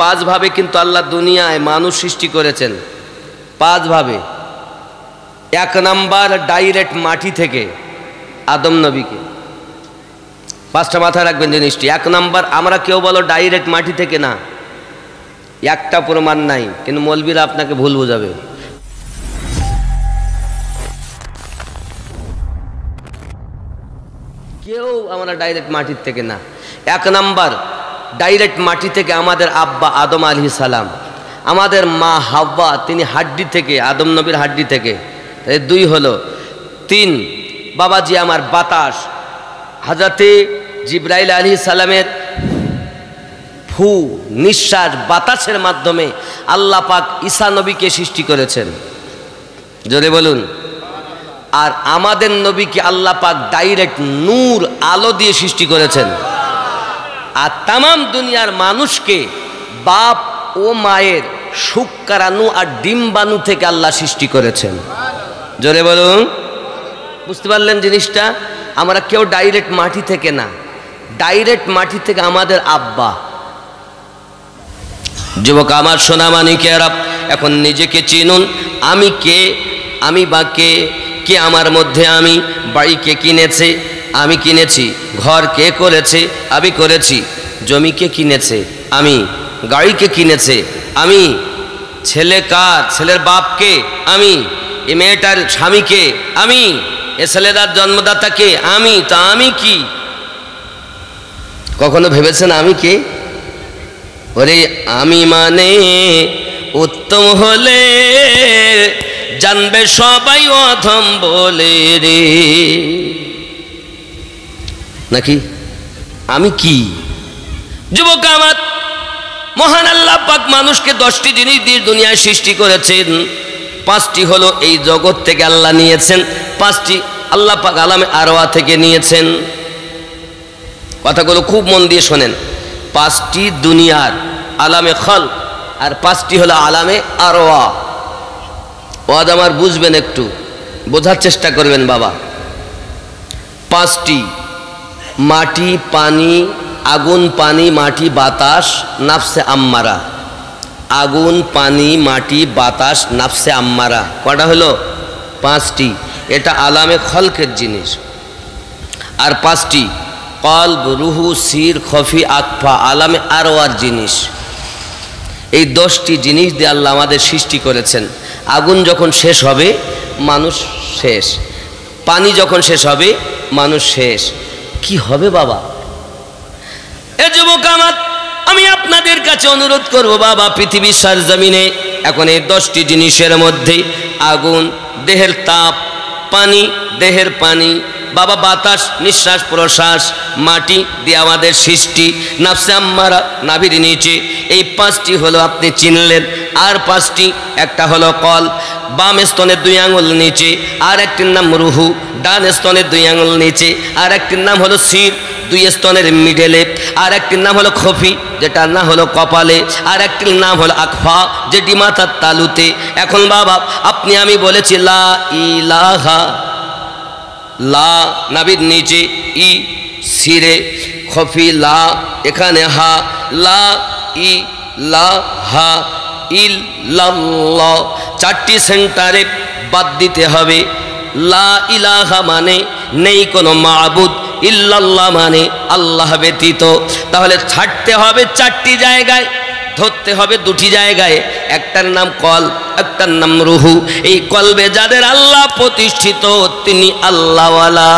পাঁচ ভাবে কিন্তু আল্লাহ দুনিয়ায় মানুষ সৃষ্টি করেছেন, পাঁচ ভাবে। এক নাম্বার ডাইরেক্ট মাটি থেকে আদম নবীকে, পাঁচটা মাথায় রাখবেন জিনিসটি। এক নাম্বার, আমরা কেউ বলো ডাইরেক্ট মাটি থেকে না, একটা প্রমাণ নাই, কিন্তু মৌলবীরা আপনাকে ভুল বোঝাবে। কেউ আমরা ডাইরেক্ট মাটির থেকে না। এক নাম্বার, ডাইরেক্ট মাটি থেকে আমাদের আব্বা আদম আলাইহিস সালাম, আমাদের মা হাওয়া তিনি হাড্ডি থেকে, আদম নবীর হাড্ডি থেকে। দুই হলো। তিন, বাবাজি আমার বাতাস, হযরতে জিবরাইল আলাইহিস সালামের ফু নিঃশ্বাস বাতাসের মাধ্যমে আল্লাহ পাক ঈসা নবীকে সৃষ্টি করেছেন, জোরে বলুন। আর আমাদের নবীকে আল্লাহ পাক ডাইরেক্ট নূর আলো দিয়ে সৃষ্টি করেছেন। আর তামাম দুনিয়ার মানুষকে বাপ ও মায়ের শুক্রাণু আর ডিম্বাণু থেকে আল্লাহ সৃষ্টি করেছেন, জোরে বলুন। বুঝতে পারলেন জিনিসটা? আমরা কেউ ডাইরেক্ট মাটি থেকে না, ডাইরেক্ট মাটি থেকে আমাদের আব্বা। যুবক আমার, সোনা মানিকেরা, এখন নিজেকে চিনুন। আমি কে? আমি বা কে? কে আমার মধ্যে আমি? বাড়ি কে কিনেছে? আমি কিনেছি। ঘর কে করেছে? আমি করেছি। জমি কে কিনেছে? আমি। গাড়ি কে কিনেছে? আমি। ছেলে কার? ছেলের বাপকে? আমি। এ মেয়েটার স্বামীকে? আমি। এ ছেলেটার জন্মদাতাকে? আমি। তা আমি কি? কখনো ভেবেছেন আমি কে? ওরে আমি মানে উত্তম হলে জানবে সবাই অধম বলে রে, নাকি? আমি কি? যুবক আমার, মহান আল্লাহ পাক মানুষকে 10টি জিনিস দিয়ে দুনিয়ায় সৃষ্টি করেছেন। 5টি হলো এই জগৎ থেকে আল্লাহ নিয়েছেন, 5টি আল্লাহ পাক আলামে আরওয়া থেকে নিয়েছেন। কথাগুলো খুব মন দিয়ে শোনেন। 5টি দুনিয়ার আলামে খল, আর 5টি হলো আলামে আরওয়া। ওয়াজ আমার বুঝবেন, একটু বোঝার চেষ্টা করবেন বাবা। 5টি: মাটি, পানি, আগুন, পানি, মাটি, বাতাস, নাফসে আম্মারা। আগুন, পানি, মাটি, বাতাস, নাফসে আম্মারা। কটা হলো? 5টি। এটা আলামে খলকের জিনিস। আর 5টি কলব, রুহু, সির, খফি, আকফা, আলামে আরওয়ার জিনিস। এই 10টি জিনিস দিয়ে আল্লাহ আমাদের সৃষ্টি করেছেন। আগুন যখন শেষ হবে মানুষ শেষ, পানি যখন শেষ হবে মানুষ শেষ। কি হবে বাবা? এ যুবক আমার, আমি আপনাদের কাছে অনুরোধ করব বাবা, পৃথিবীর সরজমিনে এখন এই 10টি জিনিসের মধ্যে আগুন, দেহের তাপ, পানি, দেহের পানি, বাবা বাতাস, নিঃশ্বাস প্রশ্বাস, মাটি দিয়ে আমাদের সৃষ্টি, নাফসে আম্মারা, নাভির নিচে। এই 5টি হলো আপনি চিনলেন। আর 5টি, একটা হলো কল, বাম স্তনের 2 আঙুল নিচে, আর একটির নাম রুহু, ডান স্তনের 2 আঙুল নিচে, আর একটির নাম হলো সির, 2 স্তনের মিডেলে, আর একটির নাম হলো খফি, যেটা না হলো কপালে, আর একটির নাম হলো আকফা, যেটি মাথার তালুতে। এখন বাবা আপনি আমি বলেছি লা ইলাহা, লা নাভির নিচে, ই সিরে, খফি লা, এখানে হা, লা ই লা হা ইল্লাল্লাহ। 4টি সেন্টারে বাদ দিতে হবে। লা ইলাহা মানে নেই কোনো মাবুদ, ইল্লাল্লাহ মানে আল্লাহ ব্যতীত। তাহলে ছাড়তে হবে 4টি জায়গায়, ধরতে হবে 2টি জায়গায়। একটার নাম কল, একটার নাম রুহু। এই কলবে যাদের আল্লাহ প্রতিষ্ঠিত তিনি আল্লাহওয়ালা।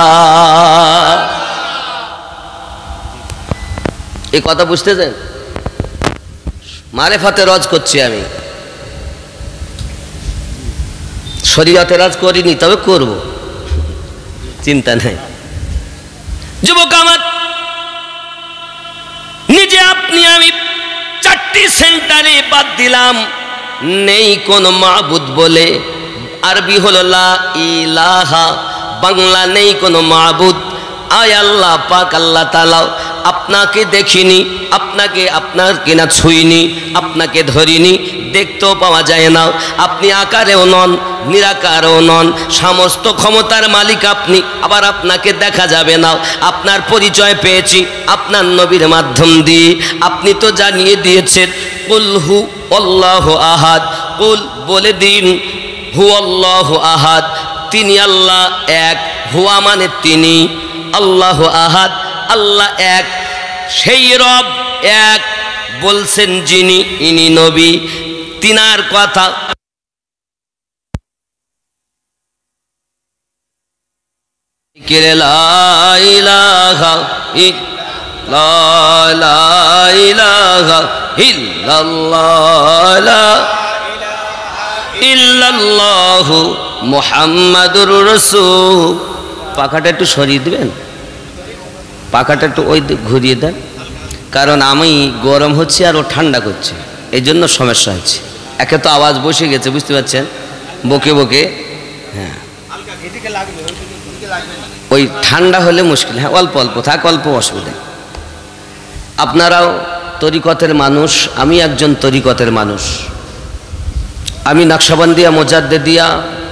এই কথা বুঝতেছেন? মারেফাতে রজ করছি আমি, শরীয়তে রাজ করিনি, তবে করব, চিন্তা নেই। যুবক আমার, নিজে আপনি আমি 4টি সেন্টারে বাদ দিলাম। নেই কোন মাবুদ বলে, আরবি হলো লা ইলাহা, বাংলা নেই কোনো মাবুদ। আয় আল্লাহ পাক আল্লাহ তাআলা আপনাকে দেখিনি, আপনাকে আপনার কিনা ছুঁইনি, আপনাকে ধরিনি, দেখতেও পাওয়া যায় না। আপনি আকারেও নন, নিরাকারও নন, সমস্ত ক্ষমতার মালিক আপনি, আবার আপনাকে দেখা যাবে না। আপনার পরিচয় পেয়েছি আপনার নবীর মাধ্যম দিয়ে। আপনি তো জানিয়ে দিয়েছেন কুল হু আল্লাহু আহাদ, কুল বলে দিন হু আল্লাহু আহাদ, তিনি আল্লাহ এক, হুয়া মানে তিনি, আল্লাহু আহাদ আল্লাহ এক, সেই রব এক বলছেন যিনি, ইনি নবী। তিনার কথা লা ইলাহা ইল্লাল্লাহু মুহাম্মাদুর রাসূল। পাখাটা একটু সরিয়ে দেবেন, পাখাটা একটু ওই দিক ঘুরিয়ে দেন, কারণ আমি গরম হচ্ছে আর ও ঠান্ডা করছে, এই জন্য সমস্যা হচ্ছে। একে তো আওয়াজ বসে গেছে, বুঝতে পারছেন, বকে বকে। হ্যাঁ, ওই ঠান্ডা হলে মুশকিল। হ্যাঁ, অল্প অল্প থাক, অল্প অসুবিধা। আপনারাও তরিকতের মানুষ, আমি একজন তরিকতের মানুষ। আমি নকশবন্দিয়া মুজাদ্দিদিয়া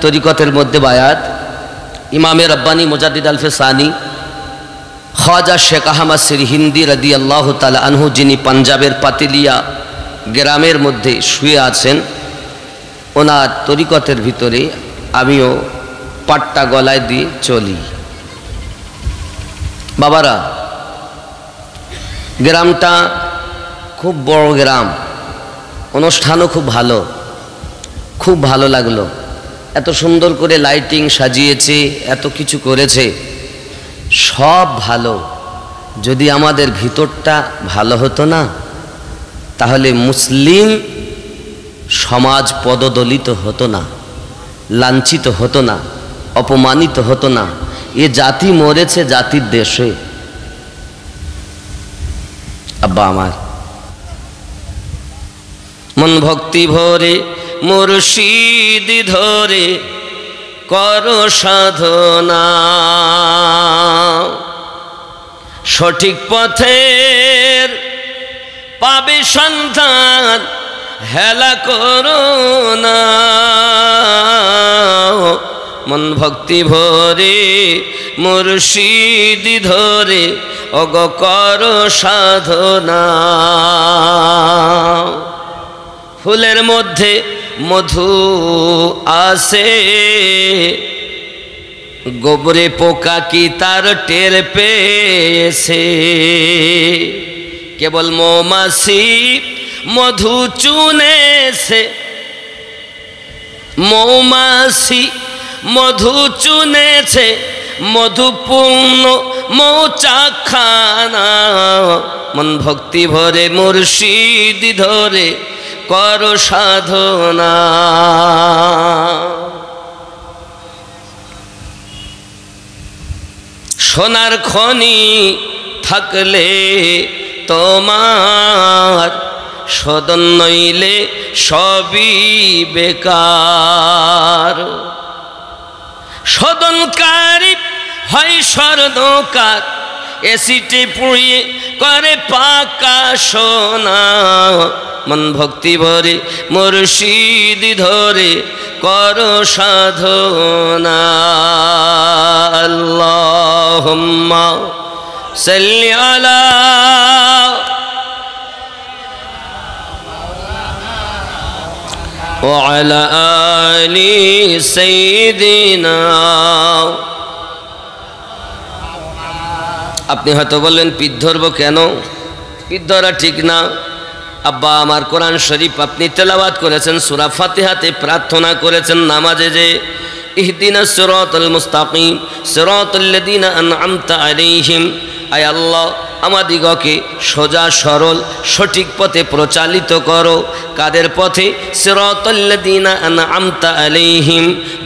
তরিকতের মধ্যে বায়াত ইমামে রব্বানি মুজাদ্দিদ আলফে সানি খ্বাজা শেখ আহমদ সিরহিন্দি রাদিয়াল্লাহু তাআলা আনহু, যিনি পাঞ্জাবের পাতিলিয়া গ্রামের মধ্যে শুয়ে আছেন, ওনার তরিকতের ভিতরে আমিও পাট্টা গলায় দিয়ে চলি। বাবারা, গ্রামটা খুব বড় গ্রাম, অনুষ্ঠানও খুব ভালো, খুব ভালো লাগলো। এত সুন্দর করে লাইটিং সাজিয়েছে, এত কিছু করেছে, সব ভালো। যদি আমাদের ভিতরটা ভালো হতো না, তাহলে মুসলিম সমাজ পদদলিত হতো না, লাঞ্ছিত হতো না, অপমানিত হতো না। এ জাতি মরেছে জাতির দেশে। আব্বা আমার মন ভক্তি ভরে মুর্শিদ ধরে করো সাধনা, সঠিক পথের পাবে সন্ধান, হেলা করো না। মন ভক্তি ভরে মুর্শিদ ধরে অগ করো সাধনা। ফুলের মধ্যে মধু আছে, গোবরে পোকা কি তার টের পেয়েছে। কেবল মৌমাছি মধু চুনেছে, মৌমাছি মধু চুনেছে, মধুপূর্ণ মৌচাকখানা। মন ভক্তি ভরে মুর্শিদ ধরে করো সাধনা। সোনার খনি থাকলে তোমার, সদন নইলে সবই বেকার। সদনকারী হয় স্বর্ণকার, এসিটে পুড়িয়ে করে পাকা সোনা। মন ভক্তি ভরে মুর্শিদ ধরে করো সাধনা। আল্লাহুম্মা সাল্লি আলা ওয়া আলা আলি সাইয়্যিদিনা। আপনি হয়তো বললেন পীর ধরবো কেন? পীর ধরা ঠিক না। আব্বা আমার কোরআন শরীফ আপনি তেলাওয়াত করেছেন, সূরা ফাতিহাতে প্রার্থনা করেছেন নামাজে যে ইহদিনাস সিরাতাল মুস্তাকিম সিরাতাল লাযিনা আন'আমতা আলাইহিম। আয় আল্লাহ, আমাদিগকে সোজা সরল সঠিক পথে প্রচালিত করো। কাদের পথে? সিরাতাল লাযিনা আন'আমতা আলাইহিম,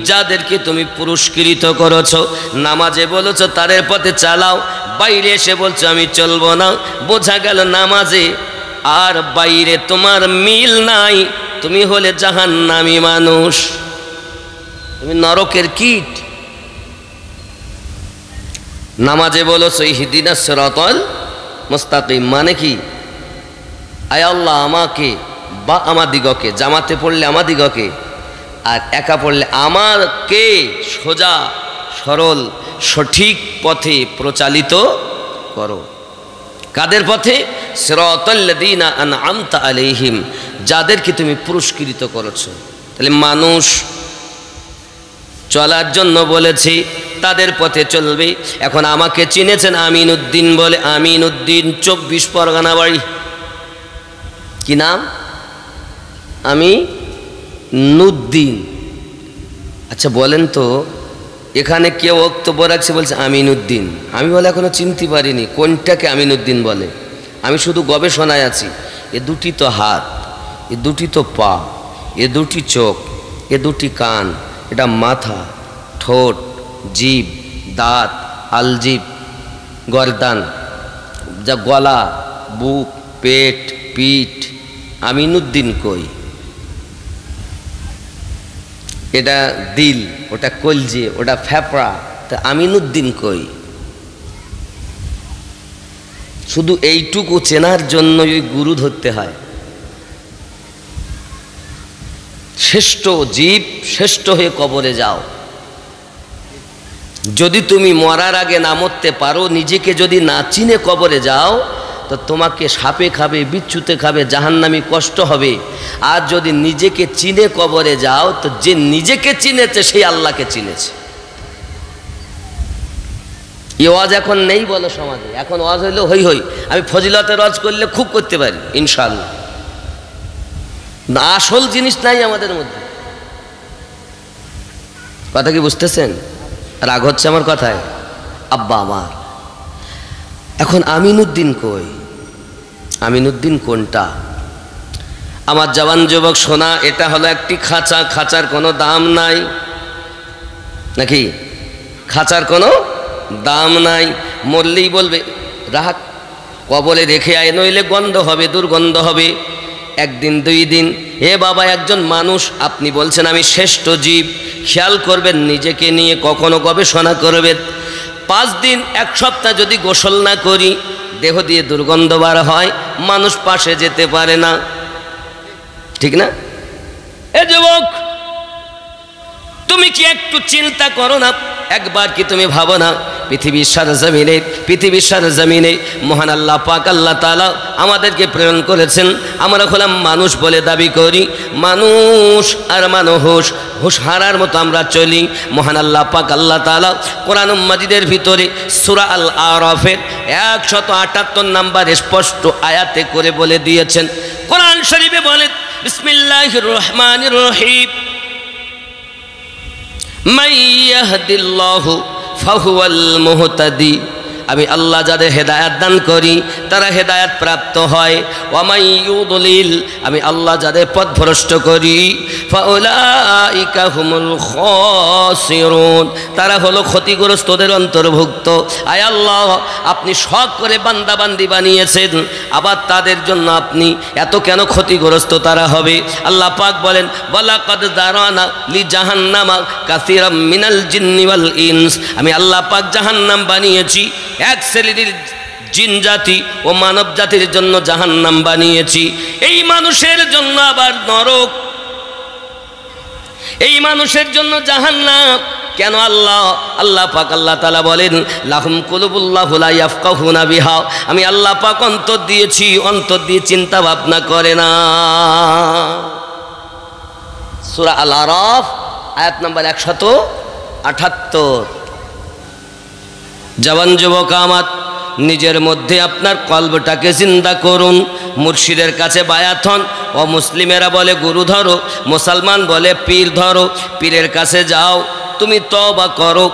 যাদেরকে তুমি পুরস্কৃত করেছো, নামাজে বলেছো তাদের পথে চালাও। বাইরে এসে বলছো আমি চলবো না। বোঝা গেল নামাজে আর বাইরে তোমার মিল নাই, তুমি হলে জাহান্নামী মানুষ, তুমি নরকের কীট। নামাজে বলেছো ইহদিনাস সিরাতাল মুস্তাকিম মানে কি? আয় আল্লাহ আমাকে বা আমাদিগকে, জামাতে পড়লে আমাদিগকে আর একা পড়লে আমাকে সোজা সরল সঠিক পথে প্রচালিত করো। কাদের পথে? সিরাতাল্লাযীনা আনআমতা আলাইহিম, যাদেরকে তুমি পুরস্কৃত করেছো। তাহলে মানুষ চলার জন্য বলেছি, তাদের পথে চলবে। এখন আমাকে চিনেছেন আমিনউদ্দিন বলে, আমিনউদ্দিন 24 পরগনা বাড়ি। কি নাম? আমিনউদ্দিন। আচ্ছা বলেন তো, এখানে কেউ বক্তব্য রাখছে বলছে আমিনউদ্দিন, আমি বলে এখনো চিনতে পারিনি কোনটাকে আমিনউদ্দিন বলে। আমি শুধু গবেষণায় আছি। এ দুটি তো হাত, এ দুটি তো পা, এ দুটি চোখ, এ দুটি কান, এটা মাথা, ঠোঁট, জিভ, দাঁত, আলজিভ, গর্দান, যা গলা, বুক, পেট, পিঠ। আমিনউদ্দিন কই? এটা দিল, ওটা কলজে, ওটা ফেফড়া, তা আমিনউদ্দিন কই? শুধু এইটুকু চেনার জন্য ওই গুরু ধরতে হয়। শ্রেষ্ঠ জীব, শ্রেষ্ঠ হয়ে কবরে যাও। যদি তুমি মরার আগে না মরতে পারো, নিজেকে যদি না চিনে কবরে যাও, তো তোমাকে সাপে খাবে, বিচ্ছুতে খাবে, জাহান্নামী কষ্ট হবে। আর যদি নিজেকে চিনে কবরে যাও, তো যে নিজেকে চিনেছে সেই আল্লাহকে চিনেছে। এই ওয়াজ এখন নেই বলো সমাজে। এখন ওয়াজ হইলো হই হই। আমি ফজিলতের ওয়াজ করলে খুব করতে পারি ইনশাআল্লাহ, না আসল জিনিস নাই আমাদের মধ্যে। কথা কি বুঝতেছেন? রাগ হচ্ছে আমার কথায়? আব্বা আমার। এখন আমিনউদ্দিন কই? আমিনউদ্দিন কোনটা? আমার জওয়ান যুবক সোনা, এটা হলো একটি খাঁচা। খাঁচার কোনো দাম নাই নাকি? খাঁচার কোনো দাম নাই। মরলেই বলবে রাখ, কবরে রেখে আয়, নইলে গন্ধ হবে, দুর্গন্ধ হবে। একদিন দুই দিন। হে বাবা, একজন মানুষ, আপনি বলছেন আমি শ্রেষ্ঠ জীব, খেয়াল করবেন নিজেকে নিয়ে, কখনো গবেষণা করবেন। 5 দিন 1 সপ্তাহ যদি গোসল না করি, দেহ দিয়ে দুর্গন্ধ বার হয়, মানুষ পাশে যেতে পারে না, ঠিক না? এ যুবক, তুমি কি একটু চিন্তা করো না? একবার কি তুমি ভাবো না পৃথিবীর সারজমিনে মহান আল্লাহ পাক আল্লাহ তাআলা আমাদেরকে প্রেরণ করেছেন। আমরা হলাম মানুষ বলে দাবি করি, মানুষ আর মানুষ হুঁশ হারার মতো আমরা চলি। মহান আল্লাহ পাক আল্লাহ তাআলা কোরআন মাজিদের ভিতরে সূরা আল আরাফের 178 নম্বর স্পষ্ট আয়াতে করে বলে দিয়েছেন। কোরআন শরীফে বলে, বিসমিল্লাহির রহমানির রহিম, মান ইয়াহদিল্লাহু ফাহুয়াল মুহতাদি। আমি আল্লাহ যাদের হেদায়াত দান করি তারা হেদায়াত প্রাপ্ত হয়। ওয়া মান ইউদলিল, আমি আল্লাহ যাদের পথভ্রষ্ট করি, ফাউলাইকা হুমুল খাসিরুন, তারা হলো ক্ষতিগ্রস্তদের অন্তর্ভুক্ত। আয় আল্লাহ, আপনি শখ করে বান্দা বান্দি বানিয়েছেন, আবার তাদের জন্য আপনি এত কেন ক্ষতিগ্রস্ত তারা হবে? আল্লাহ পাক বলেন, ওয়ালাকাদ যারানা লি জাহান্নামা কাসীরাম মিনাল জিন্নি ওয়াল ইনস। আমি আল্লাহ পাক জাহান্নাম বানিয়েছি, এক শ্রেণীর জিন জাতি ও মানব জাতির জন্য জাহান্নাম বানিয়েছি। এই মানুষের জন্য আবার নরক, এই মানুষের জন্য জাহান্নাম। কেন? আল্লাহ পাক আল্লাহ তাআলা বলেন, লাহুম কুলুবুল্লাহু লা ইয়াফকাহুনা বিহা। আমি আল্লাহ পাক অন্তর দিয়েছি, অন্তর দিয়ে চিন্তা ভাবনা করে না। সূরা আল আরাফ আয়াত নম্বর 178। জওয়ান যুবক আমার, নিজের মধ্যে আপনার কলবটাকে জিন্দা করুন, মুর্শিদের কাছে বায়াত হন। ও মুসলিমেরা বলে গুরু ধরো, মুসলমান বলে পীর ধরো, পীরের কাছে যাও, তুমি তওবা করো।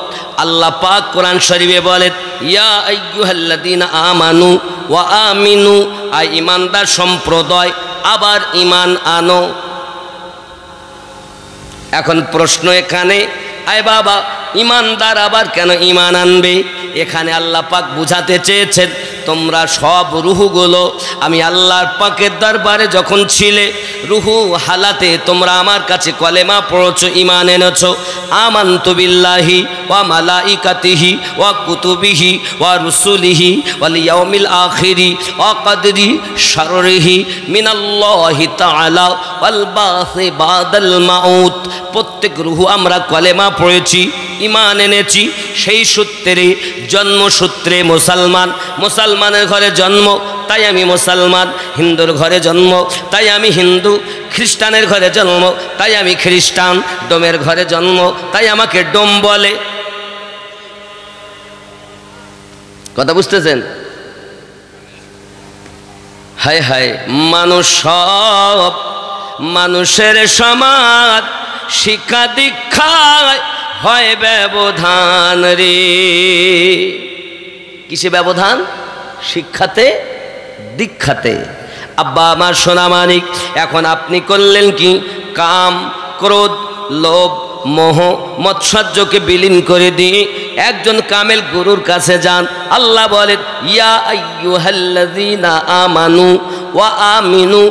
আল্লাহ পাক কোরআন শরীফে বলেন, ইয়া আইয়ুহাল্লাযীনা আমানু ওয়া আমিনু, আই ইমানদার সম্প্রদায়, আবার ইমান আনো। এখন প্রশ্ন এখানে, আয় বাবা, ইমানদার আবার কেন ইমান আনবে? এখানে আল্লাহ পাক বুঝাতে চেয়েছেন, তোমরা সব রুহগুলো আমি আল্লাহর পাকের দরবারে যখন ছিলে, রুহু হালাতে তোমরা আমার কাছে কলেমা পড়ছো, ঈমান এনেছো। আমানতু বিল্লাহি ওয়া মালাইকাতিহি ওয়া কুতুবিহি ওয়া রুসুলিহি ওয়াল ইয়াউমিল আখিরি ওয়া কদরি শাররিহি মিনাল্লাহি তাআলা ওয়াল বাসি বাদাল মাউত। প্রত্যেক রুহু আমরা কলেমা পড়েছি, ঈমান এনেছি। সেই সূত্রে জন্মসূত্রে মুসলমান, মুসলমানের ঘরে জন্ম তাই আমি মুসলমান, হিন্দুর ঘরে জন্ম তাই আমি হিন্দু, খ্রিস্টানের ঘরে জন্ম তাই আমি খ্রিস্টান, ডোমের ঘরে জন্ম তাই আমাকে ডোম বলে। কথা বুঝতেছেন? হায় হায়, মানুষ সব মানুষের সমান, শিক্ষা দীক্ষায় হয় ব্যবধান রে। কিসে ব্যবধান? শিক্ষাতে, দীক্ষাতে। আব্বা আমার সোনা মানিক, এখন আপনি করলেন কি? কাম, ক্রোধ, লোভ, মোহ, মৎসর্যকে বিলীন করে দিয়ে একজন কামেল গুরুর কাছে যান। আল্লাহ বলেন, ইয়া আইয়ুহাল্লাযীনা আমানু ওয়া আমিনু,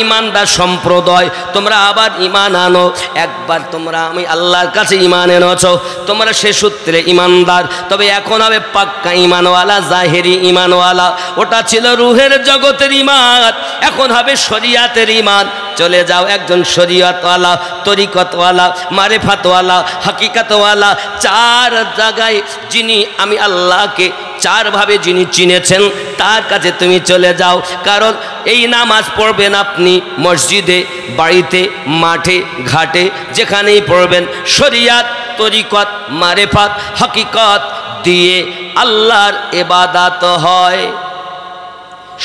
ঈমানদার সম্প্রদায় তোমরা আবার ঈমান আনো। একবার তোমরা আমি আল্লাহর কাছে ঈমান এনেছো, তোমরা সে সূত্রে ঈমানদার। তবে এখন হবে পাক্কা ঈমানওয়ালা, জাহেরি ঈমানওয়ালা। ওটা ছিল রুহের জগতের ঈমান, এখন হবে শরিয়াতের ঈমান। চলে যাও একজন শরিয়তওয়ালা, তরিকতওয়ালা, মারিফাতওয়ালা, হাকিকতওয়ালা, চার জায়গায় যিনি আমি আল্লাহকে চারভাবে যিনি চিনেছেন তার কাছে তুমি চলে যাও। কারণ এই নামাজ পড়বেন আপনি মসজিদে, বাড়িতে, মাঠে, ঘাটে, যেখানেই পড়বেন শরিয়াত, তরিকত, মারিফাত, হাকিকত দিয়ে আল্লাহর ইবাদত হয়।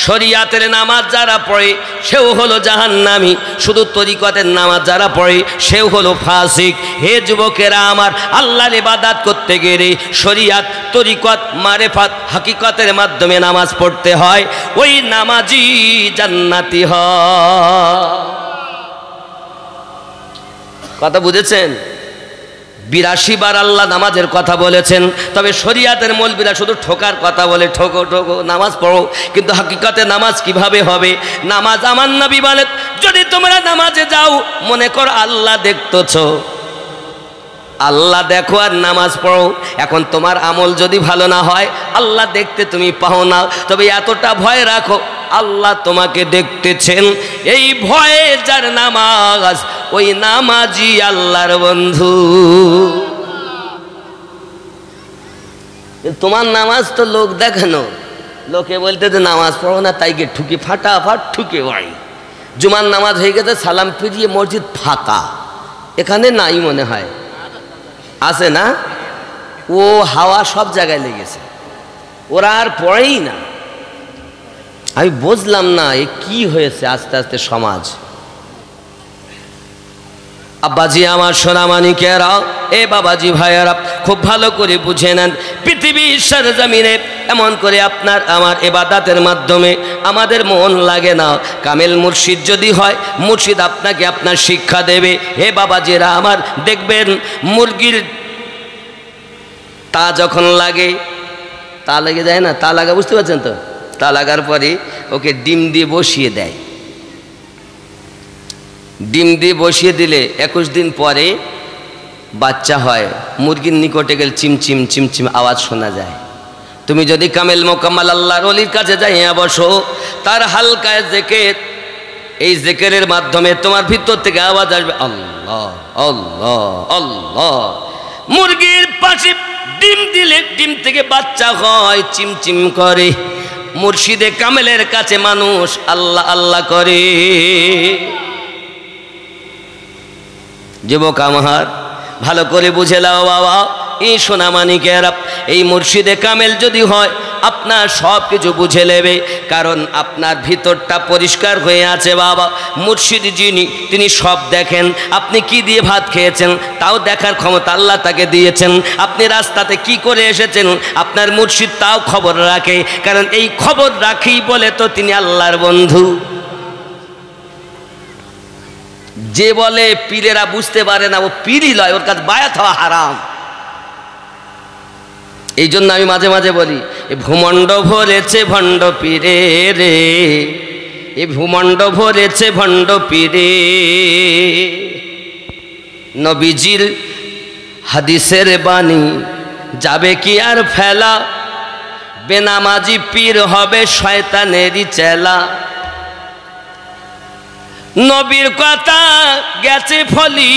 শরিয়াতের নামাজ যারা পড়ে সেও হলো জাহান্নামী, শুধু তরিকতের নামাজ যারা পড়ে সেও হলো ফাসিক। হে যুবকেরা আমার, আল্লাহর ইবাদত করতে গেলে শরিয়াত, তরিকত, মারিফাত, হাকিকতের মাধ্যমে নামাজ পড়তে হয়। ওই নামাজি জান্নাতি হয়। কথা বুঝেছেন? 82 বার আল্লাহ নামাজের কথা বলেছেন। তবে শরিয়াতের মৌলবীরা শুধু ঠোকার কথা বলে, ঠোকো ঠোকো নামাজ পড়ো, কিন্তু হাকিকতে নামাজ কিভাবে হবে? নামাজ আমার নবী বলেন, যদি তোমরা নামাজে যাও মনে কর আল্লাহ দেখতেছ, আল্লাহ দেখো আর নামাজ পড়ো। এখন তোমার আমল যদি ভালো না হয় আল্লাহ দেখতে তুমি পাও না, তবে এতটা ভয় রাখো আল্লাহ তোমাকে দেখতেছেন। এই ভয়ে যার নামাজ, ওই নামাজি আল্লাহর বন্ধু। তোমার নামাজ তো লোক দেখানো, লোকে বলতে যে নামাজ পড়ো না, তাইকে ঠুকে ফাটাফাট ঠুকে বাড়ি। জুমার নামাজ হয়ে গেছে, সালাম ফিরিয়ে মসজিদ ফাঁকা, এখানে নাই মনে হয়, আছে না? ও হাওয়া সব জায়গায় লেগেছে, ওরা আর পড়েই না। আমি বুঝলাম না এ কি হয়েছে আস্তে আস্তে সমাজ। আব্বাজি আমার সোনামানিকেরা, এ বাবাজি ভাইয়েরা, খুব ভালো করে বুঝে নেন, পৃথিবীর সরজমিনে এমন করে আপনার আমার ইবাদতের মাধ্যমে আমাদের মন লাগে না। কামেল মুর্শিদ যদি হয়, মুর্শিদ আপনাকে আপনার শিক্ষা দেবে। হে বাবাজিরা আমার, দেখবেন মুরগির তা যখন লাগে, তা লেগে যায় না, তা লাগা বুঝতে পারছেন তো? তা লাগার পরে ওকে ডিম দিয়ে বসিয়ে দেয়। ডিম দিয়ে বসিয়ে দিলে 21 দিন পরে বাচ্চা হয়। মুরগির নিকটে গেলে চিমচিম চিমচিম আওয়াজ শোনা যায়। তুমি যদি কামেল মোকাম্মাল আল্লাহর ওলির কাছে যাইয়া বসো, তার হালকায় জেকের, এই জেকেরের মাধ্যমে তোমার ভিতর থেকে আওয়াজ আসবে আল্লাহ আল্লাহ আল্লাহ। মুরগির পাশে ডিম দিলে ডিম থেকে বাচ্চা হয়, চিমচিম করে। মুর্শিদে কামেলের কাছে মানুষ আল্লাহ আল্লাহ করে। যুবক আমার, ভালো করে বুঝে নাও বাবা, এই সোনামানিকেরা, এই মুর্শিদে কামেল যদি হয় আপনার সব কিছু বুঝে নেবে। কারণ আপনার ভিতরটা পরিষ্কার হয়ে আছে বাবা। মুর্শিদ যিনি, তিনি সব দেখেন। আপনি কি দিয়ে ভাত খেয়েছেন তাও দেখার ক্ষমতা আল্লাহ তাকে দিয়েছেন। আপনি রাস্তাতে কি করে এসেছেন আপনার মুর্শিদ তাও খবর রাখে। কারণ এই খবর রাখি বলে তো তিনি আল্লাহর বন্ধু। যে বলে পীরেরা বুঝতে পারে না, ও পীরই লয়, ওর কাছে বায়াত হওয়া হারাম। এই জন্য আমি মাঝে মাঝে বলি, ভূমণ্ড ভরেছে ভণ্ড পীরে রে, এ ভূমণ্ড ভরেছে ভণ্ড পীরে। নবীজির হাদিসের বাণী যাবে কি আর ফেলা, বেনামাজি পীর হবে শয়তানেরই চেলা। নবীর কথা গেছে ফলি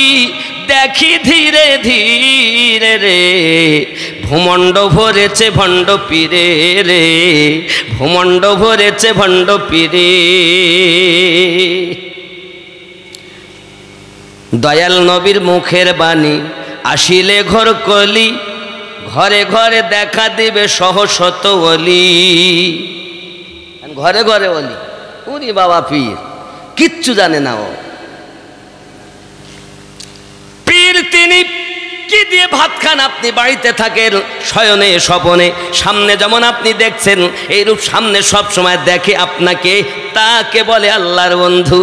দেখি ধীরে ধীরে রে, ভূমণ্ড ভরেছে ভণ্ড পীরে রে, ভূমণ্ড ভরেছে ভণ্ড পীরে। দয়াল নবীর মুখের বাণী আসিলে ঘর কলি, ঘরে ঘরে দেখা দিবে সহশত অলি। ঘরে ঘরে অলি, উনি বাবা পীর কিচ্ছু জানে না ও। পীর তিনি কি দিয়ে ভাত খান? আপনি বাড়িতে থাকেন শয়নে স্বপনে, সামনে যেমন আপনি দেখছেন এইরূপ সামনে সব সময় দেখে আপনাকে, তাকে বলে আল্লাহর বন্ধু।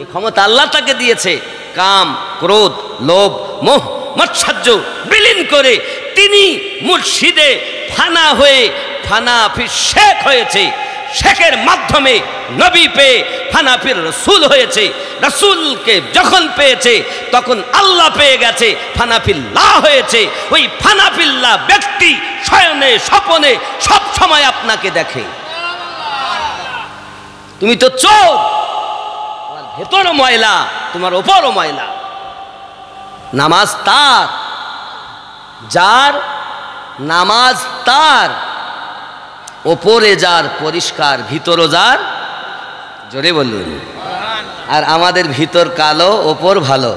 এই ক্ষমতা আল্লাহ তাকে দিয়েছে। কাম, ক্রোধ, লোভ, মোহ, মৎসাহ্য বিলীন করে তিনি মুর্শিদে ফানা হয়ে ফানাফির শেখ হয়েছে। শেখের মাধ্যমে নবী পেয়ে ফানাফির রসুল হয়েছে। রসুলকে যখন পেয়েছে তখন আল্লাহ পেয়ে গেছে, ফানাফিল্লাহ হয়েছে। ওই ফানাফিল্লাহ ব্যক্তি শয়নে স্বপনে সব সময় আপনাকে দেখে। তুমি তো চোর, তোমার ভেতরও ময়লা, তোমার ওপরও ময়লা। নামাজ তার, যার নামাজ তার, ওপরে যার পরিষ্কার, ভিতরও যার, জোরে বলুন। আর আমাদের ভিতর কালো, ওপর ভালো।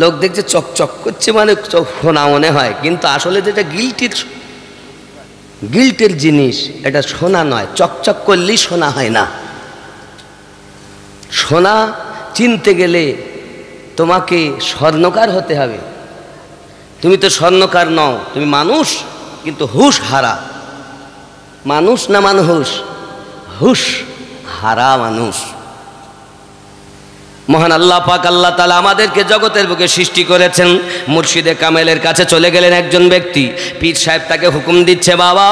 লোক দেখছে চকচক করছে মানে সোনা মনে হয়, কিন্তু আসলে যেটা গিল্টের জিনিস, এটা সোনা নয়। চকচক করলেই সোনা হয় না। সোনা চিনতে গেলে তোমাকে স্বর্ণকার হতে হবে। তুমি তো স্বর্ণকার নও, তুমি মানুষ, কিন্তু হুশ হারা মানুষ। না মানুষ, হুশ হারা মানুষ। মহান আল্লাহ পাক আল্লাহ তাআলা আমাদেরকে জগতের বুকে সৃষ্টি করেছেন। মুর্শিদে কামেলের কাছে চলে গেলেন একজন ব্যক্তি। পীর সাহেব তাকে হুকুম দিচ্ছে, বাবা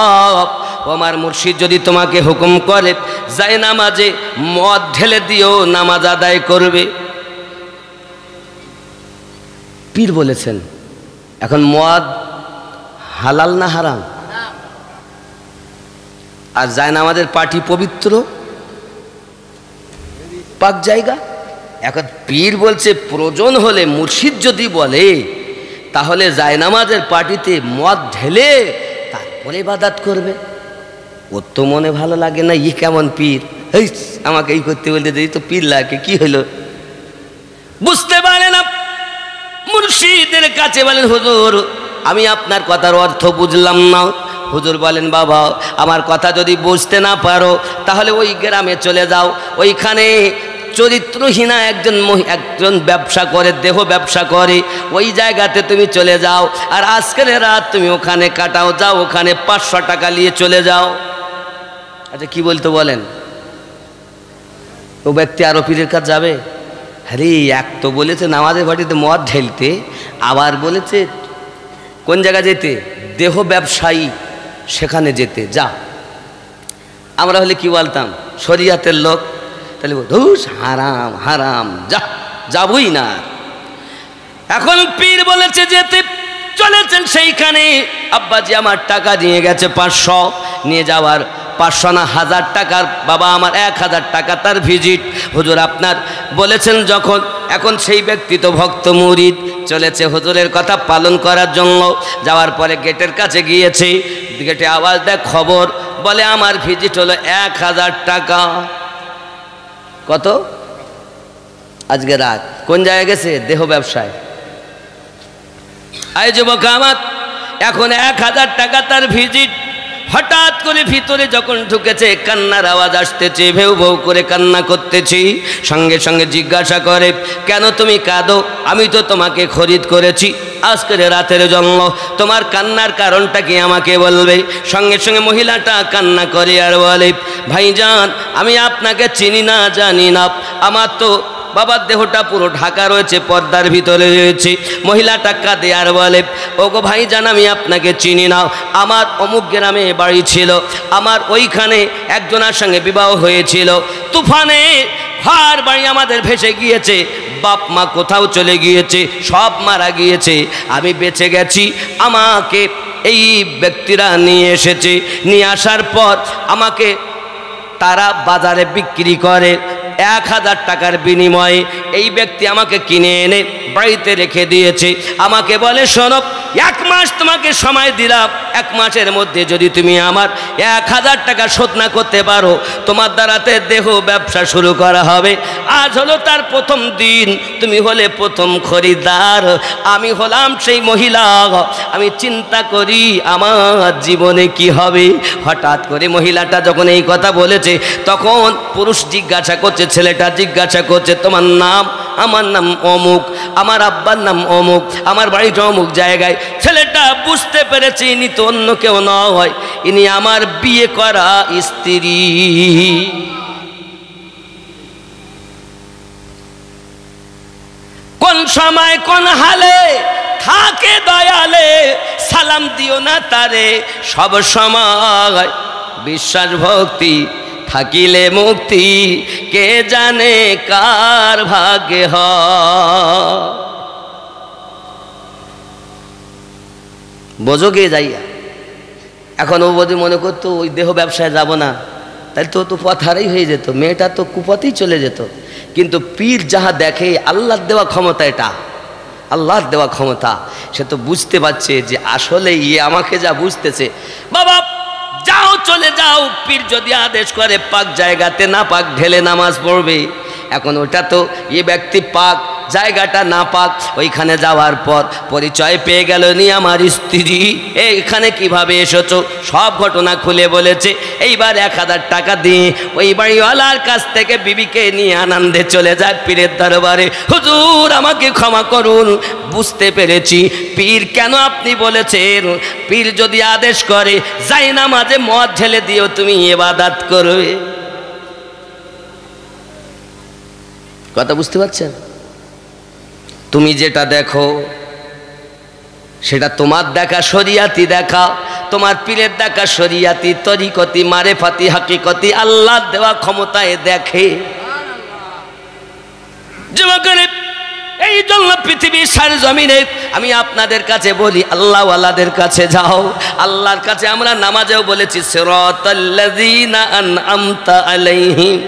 ও আমার মুর্শিদ যদি তোমাকে হুকুম করে যায় নামাজে মদ ঢেলে দিও, নামাজ আদায় করবে। পীর বলেছেন, এখন মদ হালাল না হারাম? আর জায়নামাজের পাটি পবিত্র পাক জায়গা। এখন পীর বলছে প্রয়োজন হলে মুর্শিদ যদি বলে তাহলে জায়নামাজের পাটিতে মদ ঢেলে তারপরে ইবাদত করবে। ওর তো মনে ভালো লাগে না, ই কেমন পীর, এই আমাকে এই করতে বলতে এই তো পীর লাগে, কি হলো বুঝতে পারে না। মুর্শিদের কাছে বলেন, হুজুর আমি আপনার কথার অর্থ বুঝলাম না। হুজুর বলেন, বাবা আমার কথা যদি বুঝতে না পারো তাহলে ওই গ্রামে চলে যাও, ওইখানে চরিত্রহীনা একজন ব্যবসা করে, দেহ ব্যবসা করে, ওই জায়গাতে তুমি চলে যাও। আর আজকের রাত তুমি ওখানে কাটাও, যাও ওখানে 500 টাকা নিয়ে চলে যাও। আচ্ছা কি বলতে বলেন? ও ব্যক্তি আরো পীরের কাছে যাবে? আরে এক তো বলেছে নামাজের বাড়িতে মদ ঢেলতে, আবার বলেছে কোন জায়গা যেতে, দেহ ব্যবসায়ী সেখানে যেতে। যা, আমরা হলে কি বলতাম, শরিয়াতের লোক, তাহলে ধুস হারাম হারাম, যা যাবই না। এখন পীর বলেছে যেতে, চলেছেন সেইখানে। আব্বাজি আমার টাকা নিয়ে গেছে 500, নিয়ে যাওয়ার 500 না 1000 টাকার, বাবা আমার 1000 টাকা তার ভিজিট। হুজুর আপনার বলেছেন যখন, এখন সেই ব্যক্তি তো ভক্ত মুরিদ, চলেছে হুজুরের কথা পালন করার জন্য। যাওয়ার পরে গেটের কাছে গিয়েছে, গেটে আওয়াজ দেয়, খবর, বলে আমার ভিজিট হলো 1000 টাকা। কত? আজকে রাত। কোন জায়গায় গেছে? দেহ ব্যবসায়। আই যুবক আমার, এখন 1000 টাকা তার ভিজিট। হঠাৎ করে ভিতরে যখন ঢুকেছে, কান্নার আওয়াজ আসতেছে, ভেউ ভেউ করে কান্না করতেছি। সঙ্গে সঙ্গে জিজ্ঞাসা করে, কেন তুমি কাঁদো? আমি তো তোমাকে খরিদ করেছি আজকের রাতের জন্য, তোমার কান্নার কারণটা কি আমাকে বলবে? সঙ্গে সঙ্গে মহিলাটা কান্না করে আর বলে, ভাইজান আমি আপনাকে চিনি না, জানি না, আমার তো বাবার দেহটা পুরো ঢাকা রয়েছে, পর্দার ভিতরে রয়েছে। মহিলাটা কাঁদে আর বলে, ওগো ভাইজান আমি আপনাকে চিনি না, আমার অমুক গ্রামে বাড়ি ছিল, আমার ওইখানে একজনের সঙ্গে বিবাহ হয়েছিল, তুফানে ঘর বাড়ি আমাদের ভেসে গিয়েছে, বাপ মা কোথাও চলে গিয়েছে, সব মারা গিয়েছে, আমি বেঁচে গেছি। আমাকে এই ব্যক্তিরা নিয়ে এসেছে, নিয়ে আসার পর আমাকে তারা বাজারে বিক্রি করে 1000 টাকার বিনিময়ে। এই ব্যক্তি আমাকে কিনে এনে বাড়িতে রেখে দিয়েছে, আমাকে বলে শোনো 1 মাস তোমাকে সময় দিলাম, 1 মাসের মধ্যে যদি তুমি আমার 1000 টাকা শোধ না করতে পারো, তোমার দ্বারাতে দেহ ব্যবসা শুরু করা হবে। আজ হলো তার প্রথম দিন, তুমি হলে প্রথম খরিদ্দার, আমি হলাম সেই মহিলা। আমি চিন্তা করি আমার জীবনে কি হবে। হঠাৎ করে মহিলাটা যখন এই কথা বলেছে, তখন পুরুষ জিজ্ঞাসা করছে, ছেলেটা জিজ্ঞাসা করছে তোমার নাম? আমার নাম অমুক, আমার আব্বার নাম অমুক, আমার বাড়িটা অমুক জায়গায়। ছেলেটা বুঝতে পেরেছে ইনি তো অন্য কেউ নয়, ইনি আমার বিয়ে করা স্ত্রী। কোন সময় কোন হালে থাকে দয়ালে, সালাম দিও না তারে সব সময়। বিশ্বাস ভক্তি থাকিলে মুক্তি, কে জানে কার ভাগ্যে হয়। বোঝোগে যাইয়া এখন ও যদি মনে করতো ওই দেহ ব্যবসায় যাব না, তাহলে তো পথারেই হয়ে যেত, মেয়েটা তো কুপথেই চলে যেত। কিন্তু পীর যাহা দেখে, আল্লাহর দেওয়া ক্ষমতা, এটা আল্লাহর দেওয়া ক্ষমতা, সে তো বুঝতে পারছে যে আসলে ইয়ে আমাকে যা বুঝতেছে। বাবা যাও, চলে যাও, পীর যদি আদেশ করে পাক জায়গাতে না পাক ঢেলে নামাজ পড়বে। এখন ওটা তো এ ব্যক্তি পাক, জায়গাটা না পাক। ওইখানে যাওয়ার পর পরিচয় পেয়ে গেল নি আমার স্ত্রী, এইখানে কিভাবে এসেছো সব ঘটনা খুলে বলেছে। এইবার 1000 টাকা দিয়ে ওই বাড়িওয়ালার কাছ থেকে বিবিকে নিয়ে আনন্দে চলে যায় পীরের দরবারে। হুজুর আমাকে ক্ষমা করুন, বুঝতে পেরেছি পীর কেন আপনি বলেছেন, পীর যদি আদেশ করে যাই না মাঝে মদ ঢেলে দিও তুমি ইবাদত করবে। কথা বুঝতে পারছেন? তুমি যেটা দেখো সেটা তোমার দেখা শরিয়াতি দেখা, তোমার পীরের দেখা শরিয়াতি, তরিকতি, মারেফাতি, হাকিকতি, আল্লাহর দেওয়া ক্ষমতায় দেখে। যুবকেরা এই জন্য পৃথিবীর সারা জমিনে আমি আপনাদের কাছে বলি, আল্লাহওয়ালাদের কাছে যাও। আল্লাহর কাছে আমরা নামাজেও বলেছি সিরাতাল্লাযীনা আনআমতা আলাইহিম।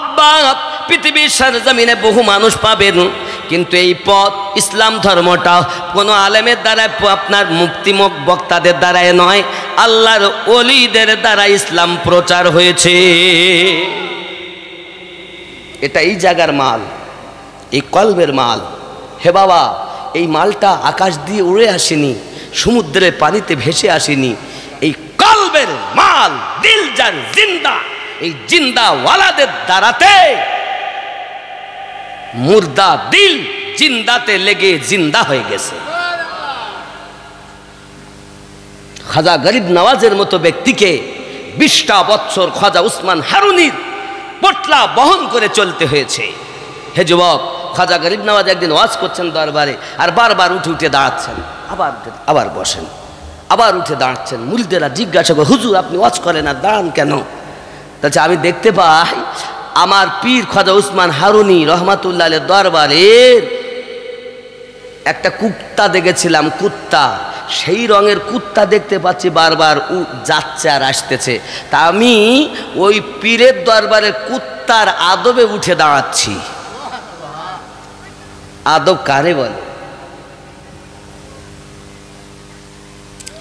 আব্বা পৃথিবীর সরজমিনে বহু মানুষ পাবেন, কিন্তু এই পথ ইসলাম ধর্মটা কোনো আলেমের দ্বারায়, আপনার মুক্তিমুখ বক্তাদের দ্বারায় নয়, আল্লাহর ওলিদের দ্বারা ইসলাম প্রচার হয়েছে। এটা এই জায়গার মাল, এই কলবের মাল। হে বাবা, এই মালটা আকাশ দিয়ে উড়ে আসেনি, সমুদ্রের পানিতে ভেসে আসেনি। এই কলবের মাল, দিল যার জিন্দা, এই জিন্দা ওয়ালাদের দ্বারাতে মুর্দা দিল জিন্দাতে লেগে জিন্দা হয়ে গেছে। খাজা গরিব নওয়াজের মতো ব্যক্তিকে 20টা বছর খাজা উসমান হারুনির পটলা বহন করে চলতে হয়েছে। হে যুবক, খাজা গরিব নওয়াজ একদিন ওয়াজ করছেন দরবারে, আর বারবার উঠে উঠে দাঁড়াচ্ছেন, আবার বসেন, আবার উঠে দাঁড়াচ্ছেন। মুরিদেরা জিজ্ঞাসা করে, হুজুর আপনি ওয়াজ করেন আর দাঁড়ান কেন? তাছাড়া আমি দেখতে পাই আমার পীর খাজা উসমান হারুনি রহমাতুল্লাহ আলাইহির দরবারের একটা কুত্তা দেখেছিলাম, কুত্তা, সেই রঙের কুত্তা দেখতে পাচ্ছি বারবার যাচ্ছে আর আসতেছে। তা আমি ওই পীরের দরবারের কুত্তার আদবে উঠে দাঁড়াচ্ছি। আদব কারে বলে?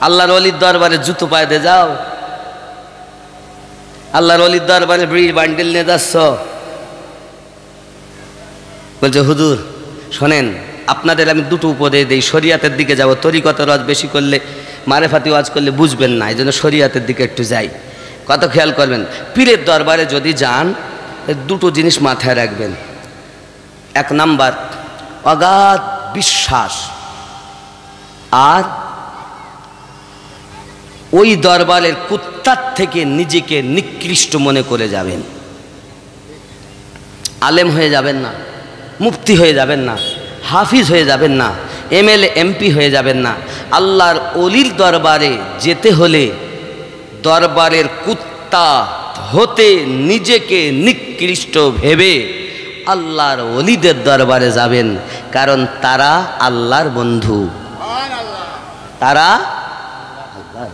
আল্লাহর ওলির দরবারে জুতো পায়ে দিয়ে যাও, আল্লাহর ওলির দরবারে বিড়ির বান্ডিল নিয়ে যাচ্ছ, বলছে হুজুর শোনেন আপনাদের আমি দুটো উপদেশ দিই, শরিয়াতের দিকে যাব, তরিকতের ওয়াজ বেশি করলে, মারেফাতি ওয়াজ করলে বুঝবেন না, এই জন্য শরিয়াতের দিকে একটু যাই। কত খেয়াল করবেন, পীরের দরবারে যদি যান দুটো জিনিস মাথায় রাখবেন। 1 নাম্বার অগাধ বিশ্বাস, আর ওই দরবারের কুত্তার থেকে নিজেকে নিকৃষ্ট মনে করে যাবেন। আলেম হয়ে যাবেন না, মুফতি হয়ে যাবেন না, হাফিজ হয়ে যাবেন না, এমএলএ এমপি হয়ে যাবেন না। আল্লাহর অলির দরবারে যেতে হলে দরবারের কুত্তা হতে নিজেকে নিকৃষ্ট ভেবে আল্লাহর অলিদের দরবারে যাবেন, কারণ তারা আল্লাহর বন্ধু, তারা আল্লাহর।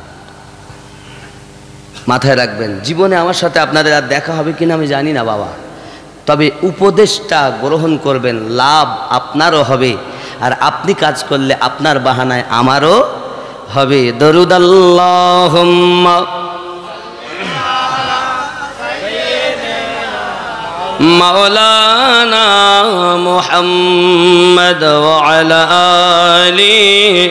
মাথায় রাখবেন, জীবনে আমার সাথে আপনাদের আর দেখা হবে কিনা আমি জানি না বাবা, তবে উপদেশটা গ্রহণ করবেন, লাভ আপনারও হবে, আর আপনি কাজ করলে আপনার বাহানায় আমারও হবে। দরুদ আল্লাহুম্মা মাওলানা মুহাম্মদ ওয়া আলা আলিহি।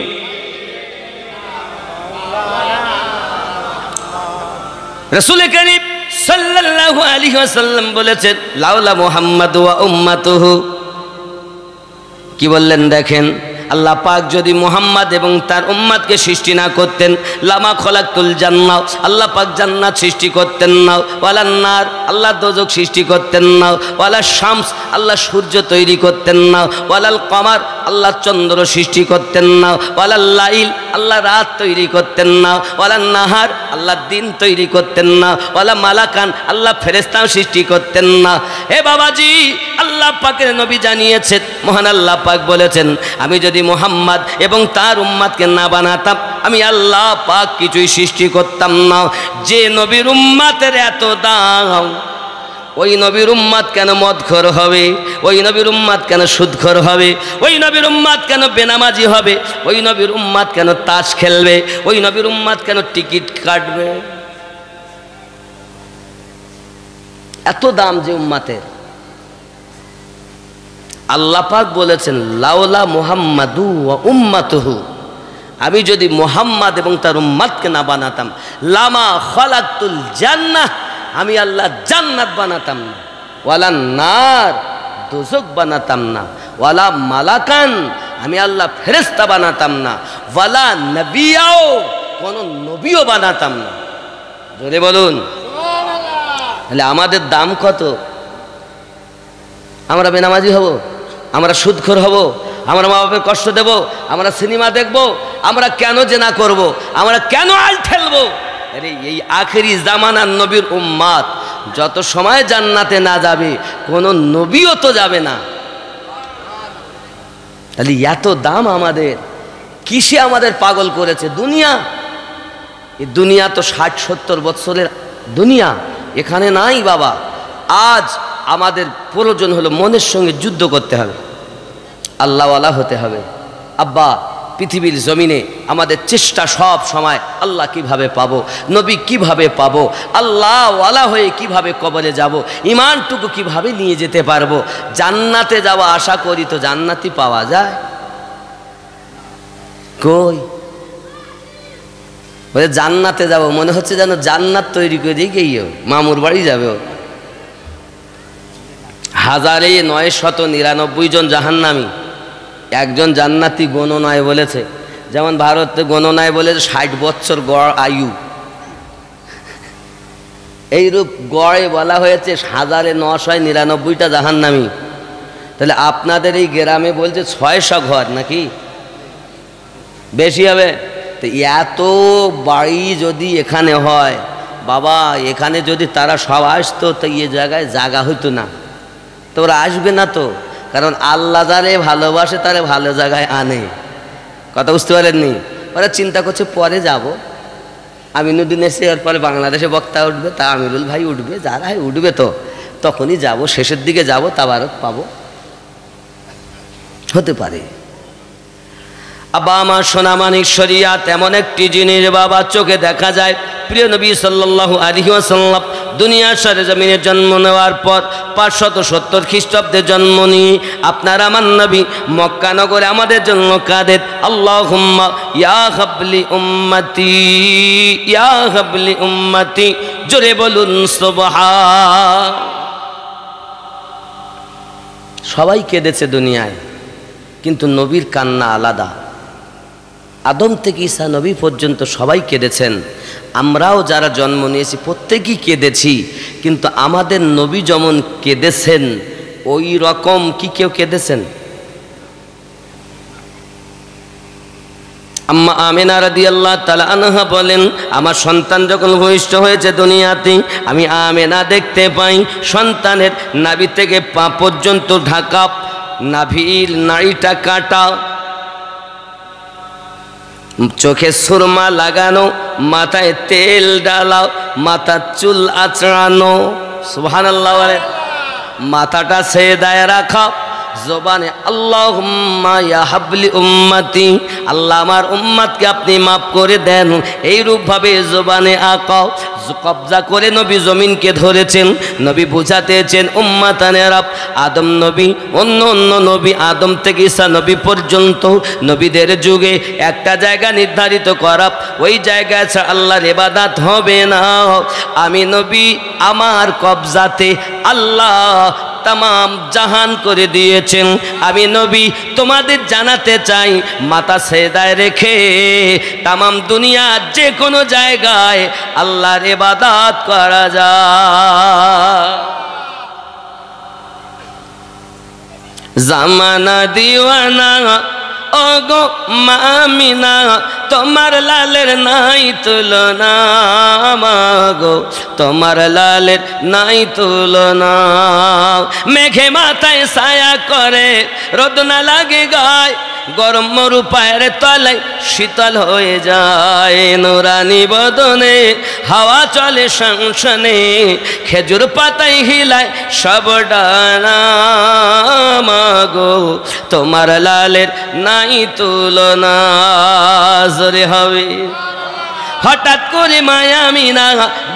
রাসূল কারীম সাল্লাল্লাহু আলাইহি ওয়াসাল্লাম বলেছেন, লাউলা মুহাম্মদ ওয়া উম্মাতুহু। কি বললেন দেখেন, আল্লাহ পাক যদি মুহাম্মদ এবং তার উম্মতকে সৃষ্টি না করতেন, লামা খলাকতুল জান্নাহ, আল্লাহ পাক জান্নাত সৃষ্টি করতেন না, ওয়ালান নার, আল্লাহ দোজখ সৃষ্টি করতেন না, ওয়ালা শামস, আল্লাহ সূর্য তৈরি করতেন না, ওয়ালাল কমার, আল্লাহ চন্দ্র সৃষ্টি করতেন না, ওয়ালাল লাইল, আল্লাহ রাত তৈরি করতেন না, ওয়ালান নাহার, আল্লাহ দিন তৈরি করতেন না, ওয়ালা মালাকান, আল্লাহ ফেরেশতাও সৃষ্টি করতেন না। হে বাবাজি, আল্লাহ পাকের নবী জানিয়েছেন, মহান আল্লাহ পাক বলেছেন, আমি যদি মুহাম্মদ এবং তার উম্মতকে না বানাতাম, আমি আল্লাহ পাক কিছুই সৃষ্টি করতাম না। যে নবীর উম্মতের এত দাম, ওই নবীর উম্মত কেন মদখোর হবে? ওই নবীর উম্মত কেন সুদখোর হবে? ওই নবীর উম্মত কেন বেনামাজি হবে? ওই নবীর উম্মত কেন তাস খেলবে? ওই নবীর উম্মত কেন টিকিট কাটবে? এত দাম যে উম্মতের। আল্লাহ পাক বলেছেন, লাউলা মুহাম্মাদু ওয়া উম্মাতুহু, আমি যদি মুহাম্মদ এবং তার উম্মতকে না বানাতাম, লামা খালাকতুল জান্নাহ, আমি আল্লাহ জান্নাত বানাতাম না, ওয়ালা নার, দোজখ বানাতাম না, ওয়ালা মালাকান, আমি আল্লাহ ফেরেশতা বানাতাম না, ওয়ালা নবিয়াও, কোন নবীও বানাতাম না। জোরে বলুন সুবহানাল্লাহ। তাহলে আমাদের দাম কত? আমরা বেনামাজি হব, আমরা সুদখোর হব, আমরা মা বাপের কষ্ট দেব, আমরা সিনেমা দেখব, আমরা কেন জেনা করব, আমরা কেন আল ঠেলবো? আরে এই আখেরি জামানার নবীর উম্মত যত সময় জান্নাতে না যাবে, কোন নবীও তো যাবে না। তাহলে এত দাম আমাদের, কিসে আমাদের পাগল করেছে? দুনিয়া। এই দুনিয়া তো 60-70 বছরের দুনিয়া, এখানে নাই বাবা। আজ আমাদের প্রয়োজন হলো মনের সঙ্গে যুদ্ধ করতে হবে, আল্লাহওয়ালা হতে হবে। আব্বা, পৃথিবীর জমিনে আমাদের চেষ্টা সব সময় আল্লাহ কিভাবে পাবো, নবী কিভাবে পাবো, আল্লাহওয়ালা হয়ে কিভাবে কবরে যাব, ইমানটুকু কিভাবে নিয়ে যেতে পারবো, জান্নাতে যাওয়া আশা করি, তো জান্নাতি পাওয়া যায় কই? বলে জান্নাতে যাব, মনে হচ্ছে যেন জান্নাত তৈরি করে দিয়ে গিয়েও মামুর বাড়ি যাবে। 1999 জন জাহান্নামী, একজন জান্নাতি গণনায় বলেছে, যেমন ভারতে গণনায় বলেছে 60 বছর গড় আয়ু, এইরূপ গড়ে বলা হয়েছে 1999টা জাহান্নামী। তাহলে আপনাদের এই গ্রামে বলছে 600 ঘর নাকি বেশি হবে? তো এত বাড়ি যদি এখানে হয় বাবা, এখানে যদি তারা সব আসতো তো এই জায়গায় জায়গা হইতো না। তো ওরা আসবে না তো, কারণ আল্লাহ যারে ভালোবাসে তারে ভালো জায়গায় আনে। কথা বুঝতে পারেননি? ওরা চিন্তা করছে পরে যাব, আমিনুদ্দিন এসে এর পরে বাংলাদেশে বক্তা উঠবে, তা আমিরুল ভাই উঠবে, যারা উঠবে তো তখনই যাব, শেষের দিকে যাব, তাবারক পাবো, হতে পারে। আব্বা আমার সোনামানিক, শরিয়াত এমন একটি জিনিস বাবা, চোখে দেখা যায়। প্রিয় নবী সাল্লাল্লাহু আলাইহি ওয়াসাল্লাম দুনিয়ার সরজমিনে জন্ম নেওয়ার পর 570 খ্রিস্টাব্দে জন্ম নিয়ে আপনার আমার নবী মক্কা নগরে আমাদের জন্য কাঁদেন, আল্লাহুম্মা ইয়া হাবলি উম্মতি, ইয়া হাবলি উম্মতি। জোরে বলুন সুবহান। সবাই কেঁদেছে দুনিয়ায়, কিন্তু নবীর কান্না আলাদা। আদম থেকে ঈসা নবী পর্যন্ত সবাই কেঁদেছেন। আমরাও যারা জন্ম নিয়েছি প্রত্যেকেই কেঁদেছি, কিন্তু আমাদের নবী যেমন কেঁদেছেন ওই রকম কি কেউ কেঁদেছেন? আম্মা আমিনা রাদিয়াল্লাহু তাআলা আনহা বলেন, আমার সন্তান যখন ভূমিষ্ঠ হয়েছে দুনিয়াতে, আমি আমিনা দেখতে পাই সন্তানের নাভি থেকে পা পর্যন্ত ঢাকা, নাভির নাড়িটা কাটা, চোখে সুরমা লাগানো, মাথায় তেল ডালাও, মাথার চুল আঁচড়ানো, সুবহানাল্লাহ বলে, মাথাটা সেজদায় রাখা, জবানে আল্লাহুম্মা ইয়া হাবলি উম্মতি, আল্লাহ আমার উম্মতকে আপনি মাফ করে দেন, এইরূপ ভাবে জবানে আঁকাও। কবজা করে নবী জমিনকে ধরেছেন। নবী বুঝাতেছেন উম্মাতানেরা, আদম নবী অন্য অন্য নবী, আদম থেকে ঈসা নবী পর্যন্ত নবীদের যুগে একটা জায়গা নির্ধারিত করা, ওই জায়গায় ছাড়া আল্লাহর ইবাদত হবে না। আমি নবী আমার কবজাতে আল্লাহ তামাম জাহান করে দিয়েছেন। আমি নবী তোমাদের জানাতে চাই, মাথা সেজদায় রেখে তামাম দুনিয়ার যে কোনো জায়গায় আল্লাহর ইবাদত করা যায়। জামানা দিওয়ানা ওগো মামিনা, তোমার লালের নাই তুলনা, মাগো তোমার লালের নাই তুলনা। মেঘে মাথায় ছায়া করে, রোদ না লাগে গায়, গরম মরু পায়ের তলায় শীতল হয়ে যায়। নুরানি বদনে হাওয়া চলে সংসনে, খেজুর পাতায় হিলায় সব ডানা, মাগো তোমার লালের নাই তুলনা। জোরে হবে। হঠাৎ করে মায়ামিনা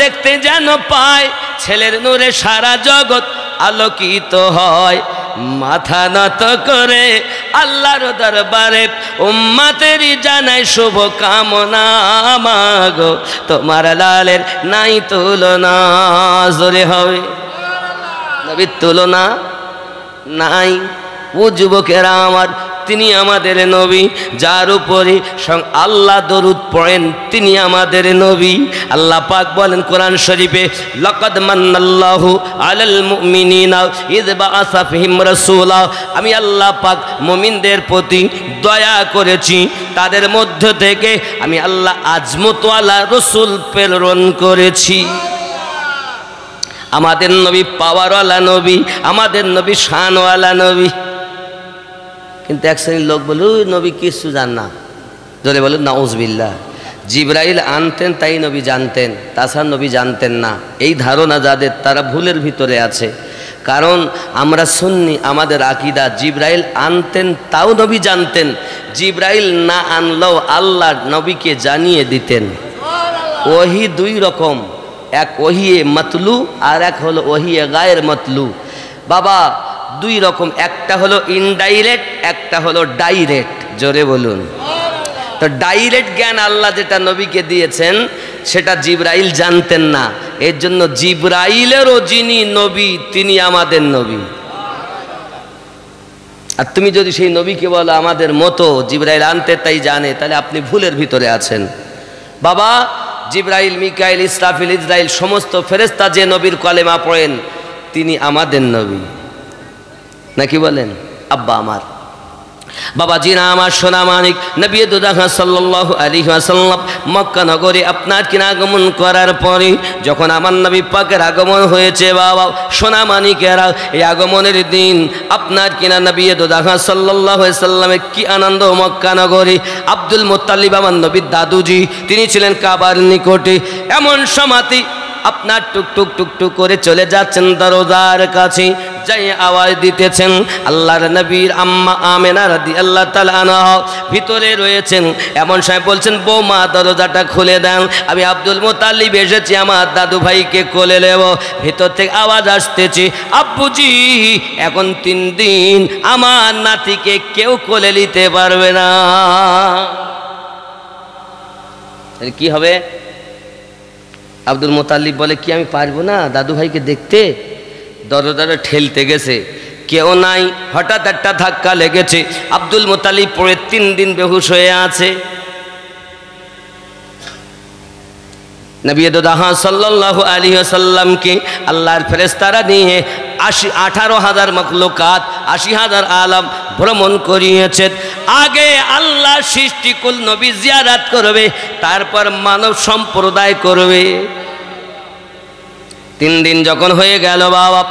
দেখতে যেন পায়, ছেলের নূরে সারা জগৎ আলোকিত হয়। মাথা নত করে আল্লাহর দরবারে উম্মতেরই জানাই শুভ কামনা, মাগো তোমার লালের নাই তুলনা। জোরে হবে। নবীর তুলনা নাই। ও যুবকেরা আমার, তিনি আমাদের নবী, যার উপরে আল্লাহ দরুদ পড়েন তিনি আমাদের নবী। আল্লাহ পাক বলেন কোরআন শরীফে, লাকাদ মান্নাল্লাহু আলাল মুমিনিনা ইয বাআসা ফিহিম রাসূলা, আমি আল্লাহ পাক মুমিনদের প্রতি দয়া করেছি, তাদের মধ্য থেকে আমি আল্লাহ আজমতওয়ালা রাসূল প্রেরণ করেছি। আমাদের নবী পাওয়ারওয়ালা নবী, আমাদের নবী শানওয়ালা নবী। কিন্তু এক শ্রেণীর লোক বলে ওই নবী কিছু জান না, জোরে বলুন নাউজুবিল্লাহ। জিবরাইল আনতেন তাই নবী জানতেন, তাছাড়া নবী জানতেন না, এই ধারণা যাদের, তারা ভুলের ভিতরে আছে। কারণ আমরা সুন্নি, আমাদের আকীদা জিবরাইল আনতেন তাও নবী জানতেন, জিবরাইল না আনলেও আল্লাহ নবীকে জানিয়ে দিতেন। ওহি দুই রকম, এক ওহিয়ে মতলু আর এক হলো ওহিয়ে গায়ের মতলু। বাবা দুই রকম, একটা হলো ইনডাইরেক্ট, একটা হলো ডাইরেক্ট। জোরে বলুন। তো ডাইরেক্ট জ্ঞান আল্লাহ যেটা নবীকে দিয়েছেন সেটা জিবরাইল জানতেন না, এর জন্য জিবরাইলেরও যিনি নবী তিনি আমাদের নবী। আর তুমি যদি সেই নবীকে বলো আমাদের মতো জিবরাইল আনতে তাই জানে, তাহলে আপনি ভুলের ভিতরে আছেন। বাবা জিবরাইল, মিকাইল, ইসরাফিল, ইসরাইল সমস্ত ফেরেশতা যে নবীর কলেমা পড়েন তিনি আমাদের নবী, নাকি বলেন আব্বা আমার? বাবা জিনা আমার সোনা মানিক, নবী দুদাহা সাল্লাল্লাহু আলাইহি ওয়াসাল্লাম মক্কা নগরে আপনার কিনা আগমন করার পরে যখন আমার নবী পাকের আগমন হয়েছে, বাবা সোনা মানিকেরা, এই আগমনের দিন আপনার কিনা নবী দুদাহা সাল্লাল্লাহু আলাইহি ওয়াসাল্লামের কি আনন্দ মক্কা নগরে। আব্দুল মুত্তালিব আমার নবীর দাদুজি, তিনি ছিলেন কাবার নিকটে। এমন সমাতি আপনার টুকটুক টুকটুক করে চলে যাচ্ছেন দরজার কাছে, যাই আওয়াজ দিতেছেন আল্লাহর নবীর আম্মা আমেনা রাদিয়াল্লাহু তাআলা আনহা ভিতরে রয়েছেন। এমন সময় বলছেন, বৌমা দরজাটা খুলে দেন, আমি আব্দুল মুত্তালিব এসেছি আমার দাদু ভাইকে কোলে নেব। ভিতর থেকে আওয়াজ আসতেছে, আব্বুজি এখন 3 দিন আমার নাতিকে কেউ কোলে নিতে পারবে না। কি হবে? আব্দুল মুত্তালিব বলে, কি আমি পারবো না দাদু ভাইকে দেখতে? দরজাটা ঠেলতে গেছে, কেউ নাই। হঠাৎ একটা ধাক্কা লেগেছে, আব্দুল মুত্তালিব পড়ে 3 দিন বেহুশ হয়ে আছে। নবী দোদাহা সাল্লাল্লাহু আলাইহি ওয়াসাল্লামকে আল্লাহর ফেরেশতারা নিয়ে 18,000 মখলুকাত 80,000 আলম ভ্রমণ করিয়েছেন। আগে আল্লাহ সৃষ্টিকুল নবী জিয়ারত করবে, তারপর মানব সম্প্রদায় করবে। 3 দিন যখন হয়ে গেল, বাবা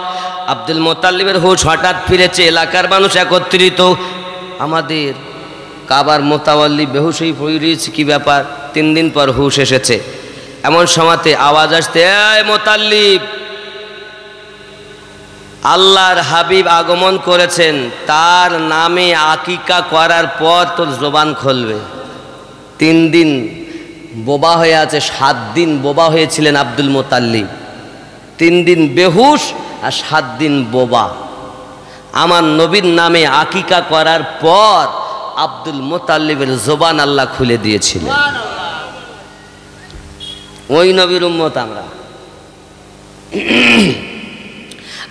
আব্দুল মুত্তালিবের হুঁশ হঠাৎ ফিরেছে। এলাকার মানুষ একত্রিত, আমাদের কাবার মোতাওয়াল্লি বেহুশ হয়ে পড়ে রয়েছে, কি ব্যাপার? 3 দিন পর হুঁশ এসেছে। এমন সময়তে আওয়াজ আসতে, এই মুত্তালিব, আল্লাহর হাবিব আগমন করেছেন, তার নামে আকিকা করার পর তোর জবান খুলবে। 3 দিন বোবা হয়ে আছে, 7 দিন বোবা হয়েছিলেন আব্দুল মুত্তালিব। 3 দিন বেহুশ আর 7 দিন বোবা। আমার নবীর নামে আকিকা করার পর আব্দুল মুত্তালিবের জবান আল্লাহ খুলে দিয়েছিলেন। ওই নবীর উম্মত আমরা।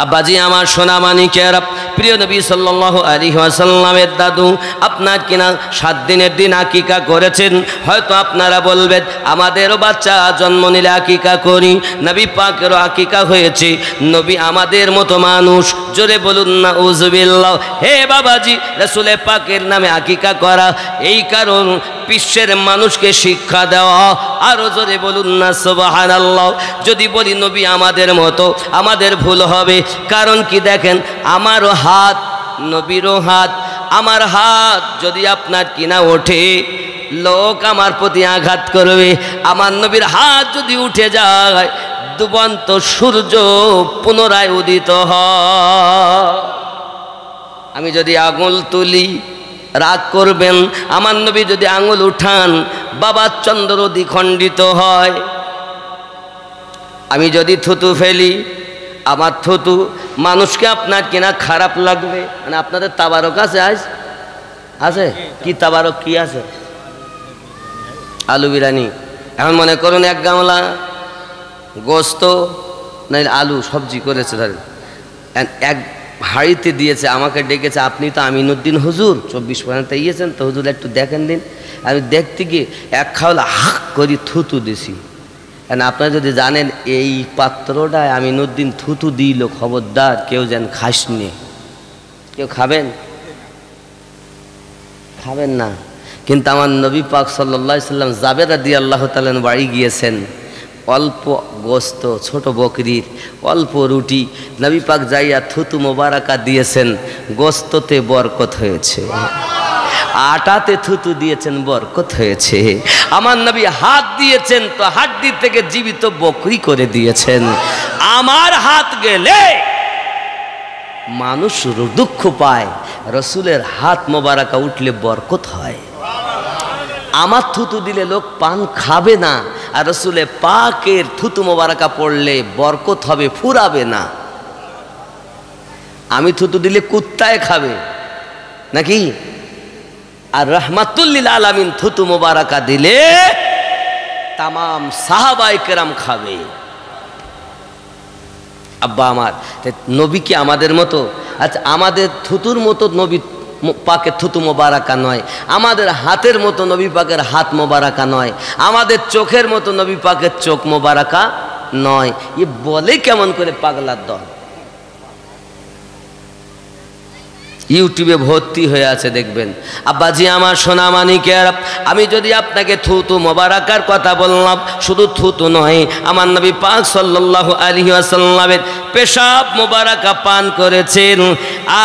আব্বাজি আমার সোনা মানিকেরা, প্রিয় নবী সাল্লাল্লাহু আলাইহি ওয়াসাল্লামের দাদু আপনার কিনা 7 দিনের দিন আকিকা করেছেন। হয়তো আপনারা বলবেন আমাদেরও বাচ্চা জন্ম নিলে আকিকা করি, নবী পাকেরও আকিকা হয়েছে, নবী আমাদের মতো মানুষ, জোরে বলুন না উযুবিল্লাহ। হে বাবাজি, রাসূল পাকের নামে আকিকা করা এই কারণ বিশ্বের মানুষকে শিক্ষা দেওয়া। আরো জোরে বলুন না সুবহানাল্লাহ। যদি বলি নবী আমাদের মতো, আমাদের ভুল হবে। কারণ কি দেখেন, আমারও হাত নবীরও হাত। আমার হাত যদি আপনার কিনা ওঠে, লোক আমার প্রতি আঘাত করবে। আমার নবীর হাত যদি উঠে যায়, ডুবন্ত সূর্য পুনরায় উদিত হয়। আমি যদি আঙুল তুলি, রাগ করবেন। আমার নবী যদি আঙুল উঠান, বাবা চন্দ্র দ্বিখণ্ডিত হয়। আমি যদি থুতু ফেলি, আমার থুতু মানুষকে আপনার কিনা খারাপ লাগবে। মানে আপনাদের তাবারক আছে, আজ আছে কি তাবারক কি আছে? আলু বিরিয়ানি। এখন মনে করুন 1 গামলা গোস্ত না আলু সবজি করেছে, ধরেন 1 হাঁড়িতে দিয়েছে, আমাকে ডেকেছে, আপনি তো আমিনুদ্দিন হুজুর 24 ইয়েছেন তো হুজুর, একটু দেখেন দিন। আমি দেখতে গিয়ে 1 খাওয়ালা হাক করি থুতু দিছি। আপনারা যদি জানেন এই পাত্রটায় আমিনুদ্দিন থুতু দিল, খবরদার কেউ যেন খাসনি। কেউ খাবেন? খাবেন না। কিন্তু আমার নবী পাক সাল্লাল্লাহু আলাইহি সাল্লাম জাবের রাদিয়াল্লাহু তাআলা বাড়ি গিয়েছেন, অল্প গোস্ত, ছোট বকরির অল্প রুটি, নবী পাক যাইয়া থুতু মোবারকা দিয়েছেন, গোস্ততে বরকত হয়েছে, আটাতে থুতু দিয়েছেন, বরকত হয়েছে। আমার নবী হাত দিয়েছেন তো হাড্ডি থেকে জীবিত বকরি করে দিয়েছেন। আমার হাত গেলে মানুষ দুঃখ পায়, রসুলের হাত মোবারকা উঠলে বরকত হয়। আমার থুতু দিলে লোক পান খাবে না, আর রসুলে পাকের থুতু মোবারকা পড়লে বরকত হবে, ফুরাবে না। আমি থুতু দিলে কুত্তায় খাবে নাকি? আর রাহমাতুল লিল আলামিন থুতু মোবারকা দিলে তামাম সাহাবায়ে কেরাম খাবে। আব্বা আমার, নবী কি আমাদের মতো? আচ্ছা, আমাদের থুতুর মতো নবী পাকের থুতু মোবারকা নয়, আমাদের হাতের মতো নবী পাকের হাত মোবারকা নয়, আমাদের চোখের মতো নবী পাকের চোখ মোবারকা নয়। এ বলে কেমন করে পাগলার দল? ইউটিউবে ভর্তি হয়ে আছে, দেখবেন। আব্বাজি আমার সোনা মানিকের, আমি যদি আপনাকে থুতু মোবারকার কথা বললাম, শুধু থুতু নয়, আমার নবী পাক সাল্লাল্লাহু আলাইহি ওয়াসাল্লামের পেশাব মোবারকা পান করেছেন,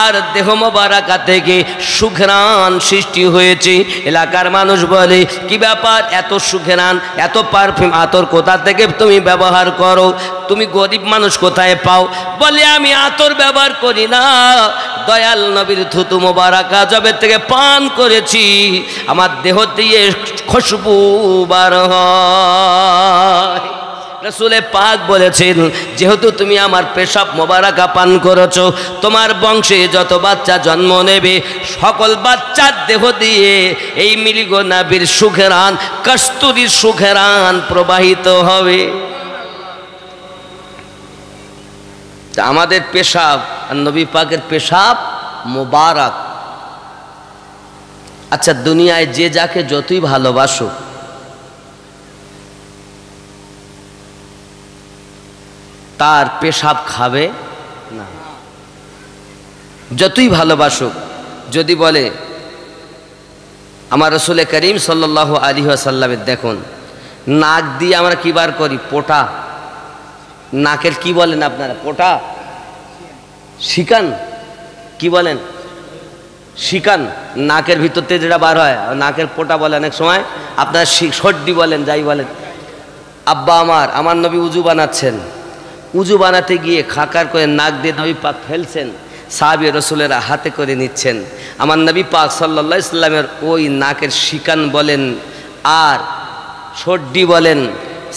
আর দেহ মোবারকা থেকে সুঘ্রাণ সৃষ্টি হয়েছে। এলাকার মানুষ বলে, কি ব্যাপার, এত সুঘ্রাণ, এত পারফিউম আতর কোথা থেকে তুমি ব্যবহার করো? তুমি গরিব মানুষ কোথায় পাও? বলে, আমি আতর ব্যবহার করি না, দয়াল নবীর থুতু মোবারকা জবে থেকে পান করেছি, আমার দেহ দিয়ে খুশবু বার হয়। রাসূলে পাক বলেছেন, যেহেতু তুমি আমার পেশাব মোবারকা পান করেছো, তোমার বংশে যত বাচ্চা জন্ম নেবে, সকল বাচ্চার দেহ দিয়ে এই মিলিগো নবীর সুঘ্রাণ, কস্তুরীর সুঘ্রাণ প্রবাহিত হবে। আমাদের পেশাব আর নবী পাকের পেশাব মোবারক। আচ্ছা, দুনিয়ায় যে যাকে যতই ভালোবাসো, তার পেশাব খাবে না। যতই ভালোবাসুক, যদি বলে আমার রসুল করিম সাল্লাল্লাহু আলাইহি ওয়াসাল্লামের দেখুন নাক দিয়ে আমরা কি বার করি? পোটা। নাকের কি বলেন আপনারা? পোটা, শিকান, কি বলেন? শিকান। নাকের ভিতর থেকে যেটা বার হয় নাকের পোটা বলে অনেক সময়, আপনারা সর্দি বলেন, যাই বলেন। আব্বা আমার নবী উজু বানাচ্ছেন, উজু বানাতে গিয়ে খাকার করে নাক দিয়ে নবী পাক ফেলছেন, সাহাবী রসুলেরা হাতে করে নিচ্ছেন। আমার নবী পাক সাল্লাল্লাহু আলাইহি সাল্লামের ওই নাকের শিকান বলেন আর সর্দি বলেন,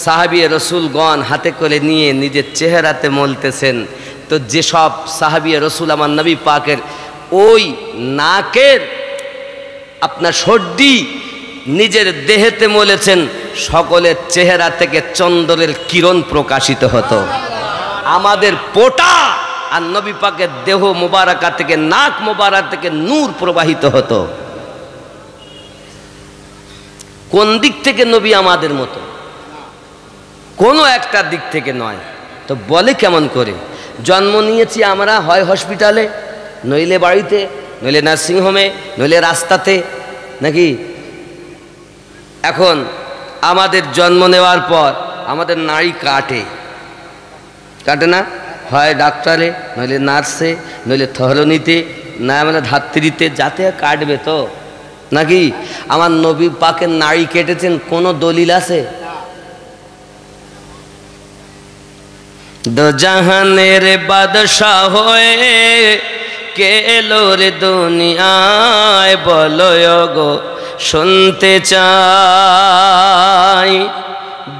সাহাবী রসুলগণ হাতে করে নিয়ে নিজের চেহারাতে মলতেছেন। তো যেসব সাহাবী রসুল আমার নবী পাকের ওই নাকের আপনার সর্দি নিজের দেহেতে মলেছেন, সকলের চেহারা থেকে চন্দ্রের কিরণ প্রকাশিত হতো। আমাদের পোটা আর নবী পাকের দেহ মোবারকা থেকে, নাক মোবারক থেকে নূর প্রবাহিত হতো। কোন দিক থেকে নবী আমাদের মতো? কোনো একটা দিক থেকে নয়। তো বলে কেমন করে? জন্ম নিয়েছি আমরা হয় হসপিটালে, নইলে বাড়িতে, নইলে নার্সিংহোমে, নইলে রাস্তাতে, নাকি? এখন আমাদের জন্ম নেওয়ার পর আমাদের নাড়ি কাটে, কাটে না? হয় ডাক্তারে, নইলে নার্সে, নইলে থহরনিতে, না মানে ধাত্রীতে, যাতে কাটবে তো, নাকি? আমার নবী পাকের নাড়ি কেটেছেন, কোনো দলিল আছে? দো জাহানের বাদশাহ হয়ে কে এলো রে দুনিয়ায়, বলো গো শুনতে চাই।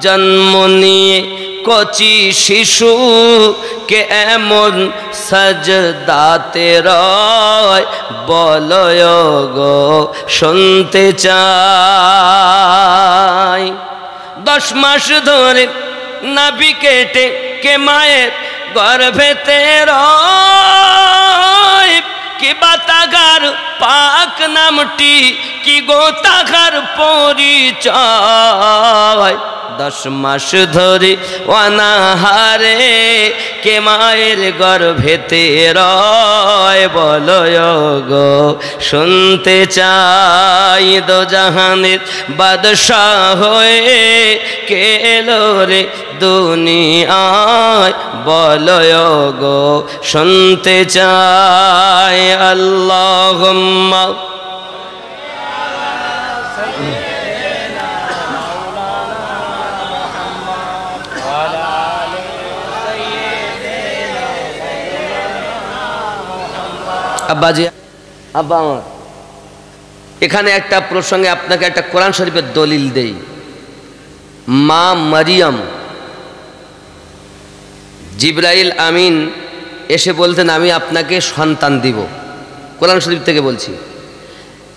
জন্ম নিয়ে কচি শিশু কে এমন সাজদাতে রয়, বলো গো শুনতে চাই। 10 মাস ধরে নাভি কেটে কে মায়ের গর্ভেতে রয়, কি বাতাগার পাক নামটি, কি গো তাহার পরিচয়। 10 মাস ধরে অনাহারে কে মায়ের গর্ভেতে রয়, বলো গো শুনতে চাই। দো জাহানের বাদশাহ হয়ে কে এলো রে দুনিয়ায়, বলো গো শুনতে চাই। আল্লাহুম্মা আব্বাজি, আব্বা আমার এখানে একটা প্রসঙ্গে আপনাকে একটা কোরআন শরীফের দলিল দেই। মা মারিয়াম, জিবরাইল আমিন এসে বলতেন আমি আপনাকে সন্তান দিব, কোরআন শরীফ থেকে বলছি।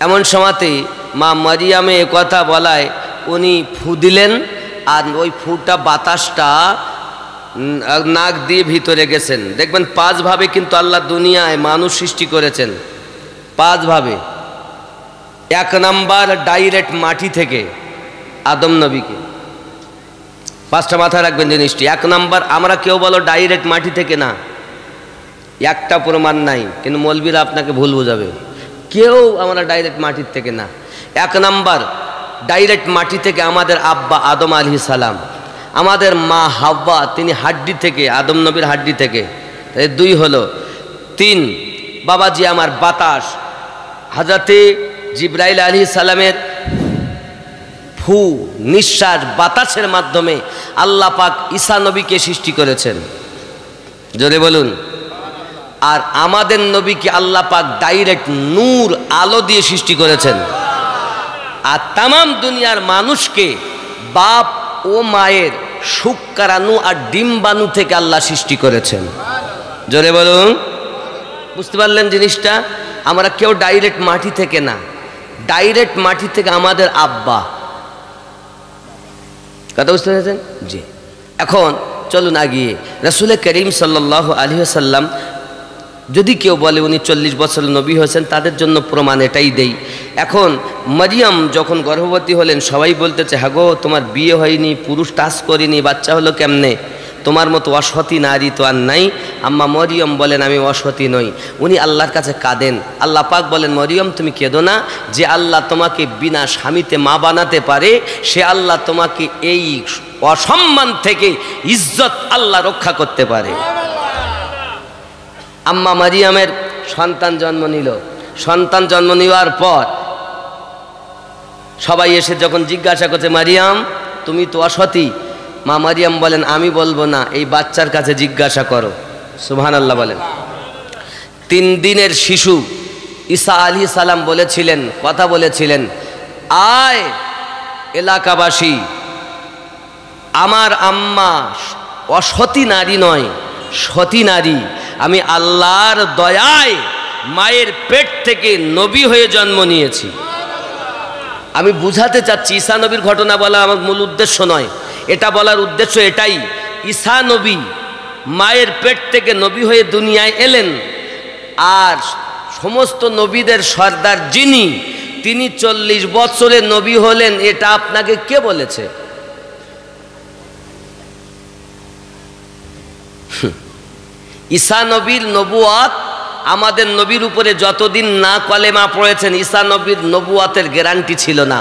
এমন সময়তে মা মারিয়ামে এ কথা বলায় উনি ফু দিলেন, আর ওই ফুটা বাতাসটা নাক দিয়ে ভিতরে গেছেন। দেখবেন 5 ভাবে কিন্তু আল্লাহ দুনিয়ায় মানুষ সৃষ্টি করেছেন, 5 ভাবে। 1 নাম্বার ডাইরেক্ট মাটি থেকে আদম নবীকে, 5টা মাথায় রাখবেন জিনিসটি। 1 নাম্বার, আমরা কেউ বলো ডাইরেক্ট মাটি থেকে না, একটা প্রমাণ নাই, কিন্তু মৌলবীরা আপনাকে ভুল বোঝাবে। কেউ আমরা ডাইরেক্ট মাটির থেকে না। 1 নাম্বার ডাইরেক্ট মাটি থেকে আমাদের আব্বা আদম আলাইহিস সালাম, আমাদের মা হাওয়া তিনি হাড্ডি থেকে, আদম নবীর হাড্ডি থেকে। 2 হলো। 3 বাবাজি আমার বাতাস, হযরতে জিবরাইল আলাইহিস সালামের ফু নিঃশ্বাস বাতাসের মাধ্যমে আল্লাহ পাক ঈসা নবীকে সৃষ্টি করেছেন, জোরে বলুন। আর আমাদের নবীকে আল্লাহ পাক ডাইরেক্ট নূর আলো দিয়ে সৃষ্টি করেছেন। আর তামাম দুনিয়ার মানুষকে বাপ ও মায়ের শুক্রাণু আর ডিম্বাণু থেকে আল্লাহ সৃষ্টি করেছেন, জোরে বলুন। বুঝতে পারলেন জিনিসটা? আমরা কেউ ডাইরেক্ট মাটি থেকে না, ডাইরেক্ট মাটি থেকে আমাদের আব্বা। কথা বুঝতে পেরেছেন? জি। এখন চলুন আগিয়ে রাসূল করিম সাল্লাল্লাহু আলাইহি ওয়াসাল্লাম, যদি কেউ বলে উনি 40 বছর নবী হয়েছেন, তাদের জন্য প্রমাণ এটাই দেই। এখন মারিয়াম যখন গর্ভবতী হলেন, সবাই বলতেছে হ্যাঁ গো তোমার বিয়ে হয়নি, পুরুষ টাচ করিনি, বাচ্চা হলো কেমনে? তোমার মতো অসতী নারী তো আর নাই। আম্মা মরিয়ম বলেন আমি অসতী নই। উনি আল্লাহর কাছে কাঁদেন। আল্লাহ পাক বলেন মরিয়ম তুমি কেঁদো না, যে আল্লাহ তোমাকে বিনা স্বামীতে মা বানাতে পারে সে আল্লাহ তোমাকে এই অসম্মান থেকে ইজ্জত আল্লাহ রক্ষা করতে পারে। আম্মা মারিয়ামের সন্তান জন্ম নিল। সন্তান জন্ম নেওয়ার পর সবাই এসে যখন জিজ্ঞাসা করছে মারিয়াম তুমি তো অসতী, মা মারিয়াম বলেন আমি বলবো না, এই বাচ্চার কাছে জিজ্ঞাসা করো। সুবহানাল্লাহ বলেন। 3 দিনের শিশু ঈসা আলাইহিস সালাম বলেছিলেন, কথা বলেছিলেন, আয় এলাকাবাসী, আমার আম্মা অসতী নারী নয়, সতী নারী। আমি আল্লাহর দয়ায় মায়ের পেট থেকে নবী হয়ে জন্ম নিয়েছি। আমি বুঝাতে চাচ্ছি, ঈসা নবীর ঘটনা বলা আমার মূল উদ্দেশ্য নয়, এটা বলার উদ্দেশ্য এটাই, ঈসা নবী মায়ের পেট থেকে নবী হয়ে দুনিয়ায় এলেন। আর সমস্ত নবীদের সর্দার যিনি, তিনি 40 বছরে নবী হলেন, এটা আপনাকে কে বলেছে? ঈসা নবীর নবুয়াত, আমাদের নবীর উপরে যতদিন না কলেমা পড়েছেন ঈসা নবীর নবুয়াতের গ্যারান্টি ছিল না।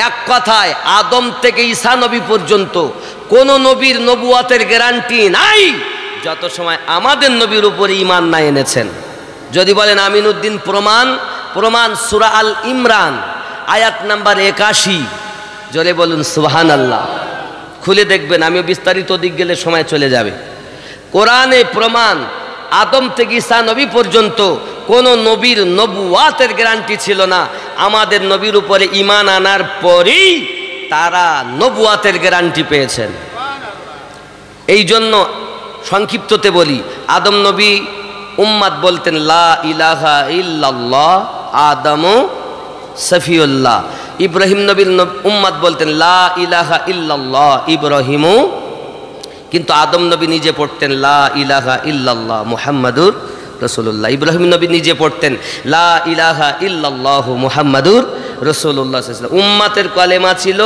এক কথায় আদম থেকে ঈসা নবী পর্যন্ত কোন নবীর নবুয়াতের গ্যারান্টি নাই যত সময় আমাদের নবীর উপরে ঈমান না এনেছেন। যদি বলেন আমিনউদ্দিন প্রমাণ সূরা আল ইমরান আয়াত নাম্বার 81, জোরে বলুন সুবহানাল্লাহ। খুলে দেখবেন, আমিও বিস্তারিত দিক গেলে সময় চলে যাবে। কোরআনে প্রমাণ, আদম থেকে ঈসা নবী পর্যন্ত কোন নবীর নবুয়াতের গ্যারান্টি ছিল না। আমাদের নবীর উপরে ঈমান আনার পরেই তারা নবুয়াতের গ্যারান্টি পেয়েছেন। এই জন্য সংক্ষিপ্ততে বলি, আদম নবী উম্মাত বলতেন লা ইলাহা ইল্লাল্লাহ আদমু সফিউল্লাহ। ইব্রাহিম নবীর উম্মাত বলতেন লা ইলাহা ইল্লাল্লাহ ইব্রাহিমু, কিন্তু আদম নবী নিজে পড়তেন লা ইলাহা ইল্লাল্লাহ মুহাম্মাদুর রাসূলুল্লাহ। ইব্রাহিম নবী নিজে পড়তেন লা ইলাহা ইল্লাল্লাহু মুহাম্মাদুর রাসূলুল্লাহ। উম্মাতের কলেমা ছিল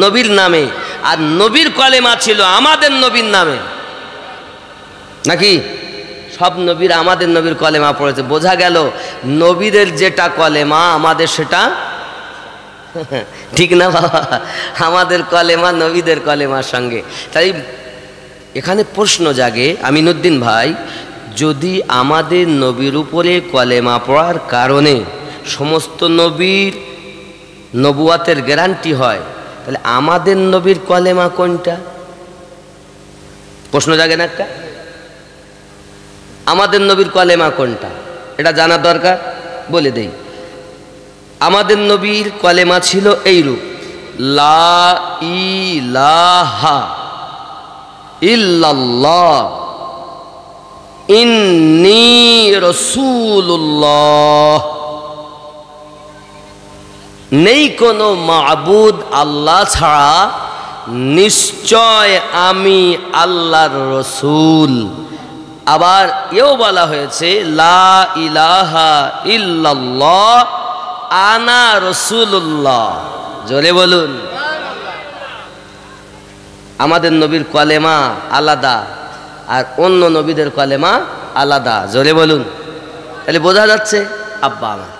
নবীর নামে, আর নবীর কলেমা ছিল আমাদের নবীর নামে, নাকি? সব নবীর আমাদের নবীর কলেমা পড়েছে। বোঝা গেল নবীদের যেটা কলেমা আমাদের সেটা ঠিক না বাবা? আমাদের কলেমা নবীদের কলেমার সঙ্গে। তাই এখানে প্রশ্ন জাগে, আমিনউদ্দিন ভাই, যদি আমাদের নবীর উপরে কলেমা পড়ার কারণে সমস্ত নবীর নবুয়াতের গ্যারান্টি হয়, তাহলে আমাদের নবীর কলেমা কোনটা? প্রশ্ন জাগে না একটা? আমাদের নবীর কলেমা কোনটা এটা জানা দরকার। বলে দেই, আমাদের নবীর কলেমা ছিল এইরূপ, লা ইলাহা ইল্লাল্লাহ ইন্নী রাসূলুল্লাহ। নেই কোনো মাবুদ আল্লাহ ছাড়া, নিশ্চয় আমি আল্লাহর রসূল। আবার এও বলা হয়েছে লা ইলাহা ইল্লাল্লাহ আনা রাসূলুল্লাহ। জোরে বলুন। আমাদের নবীর কলেমা আলাদা আর অন্য নবীদের কলেমা আলাদা। জোরে বলুন। তাহলে বোঝা যাচ্ছে আব্বা আমার,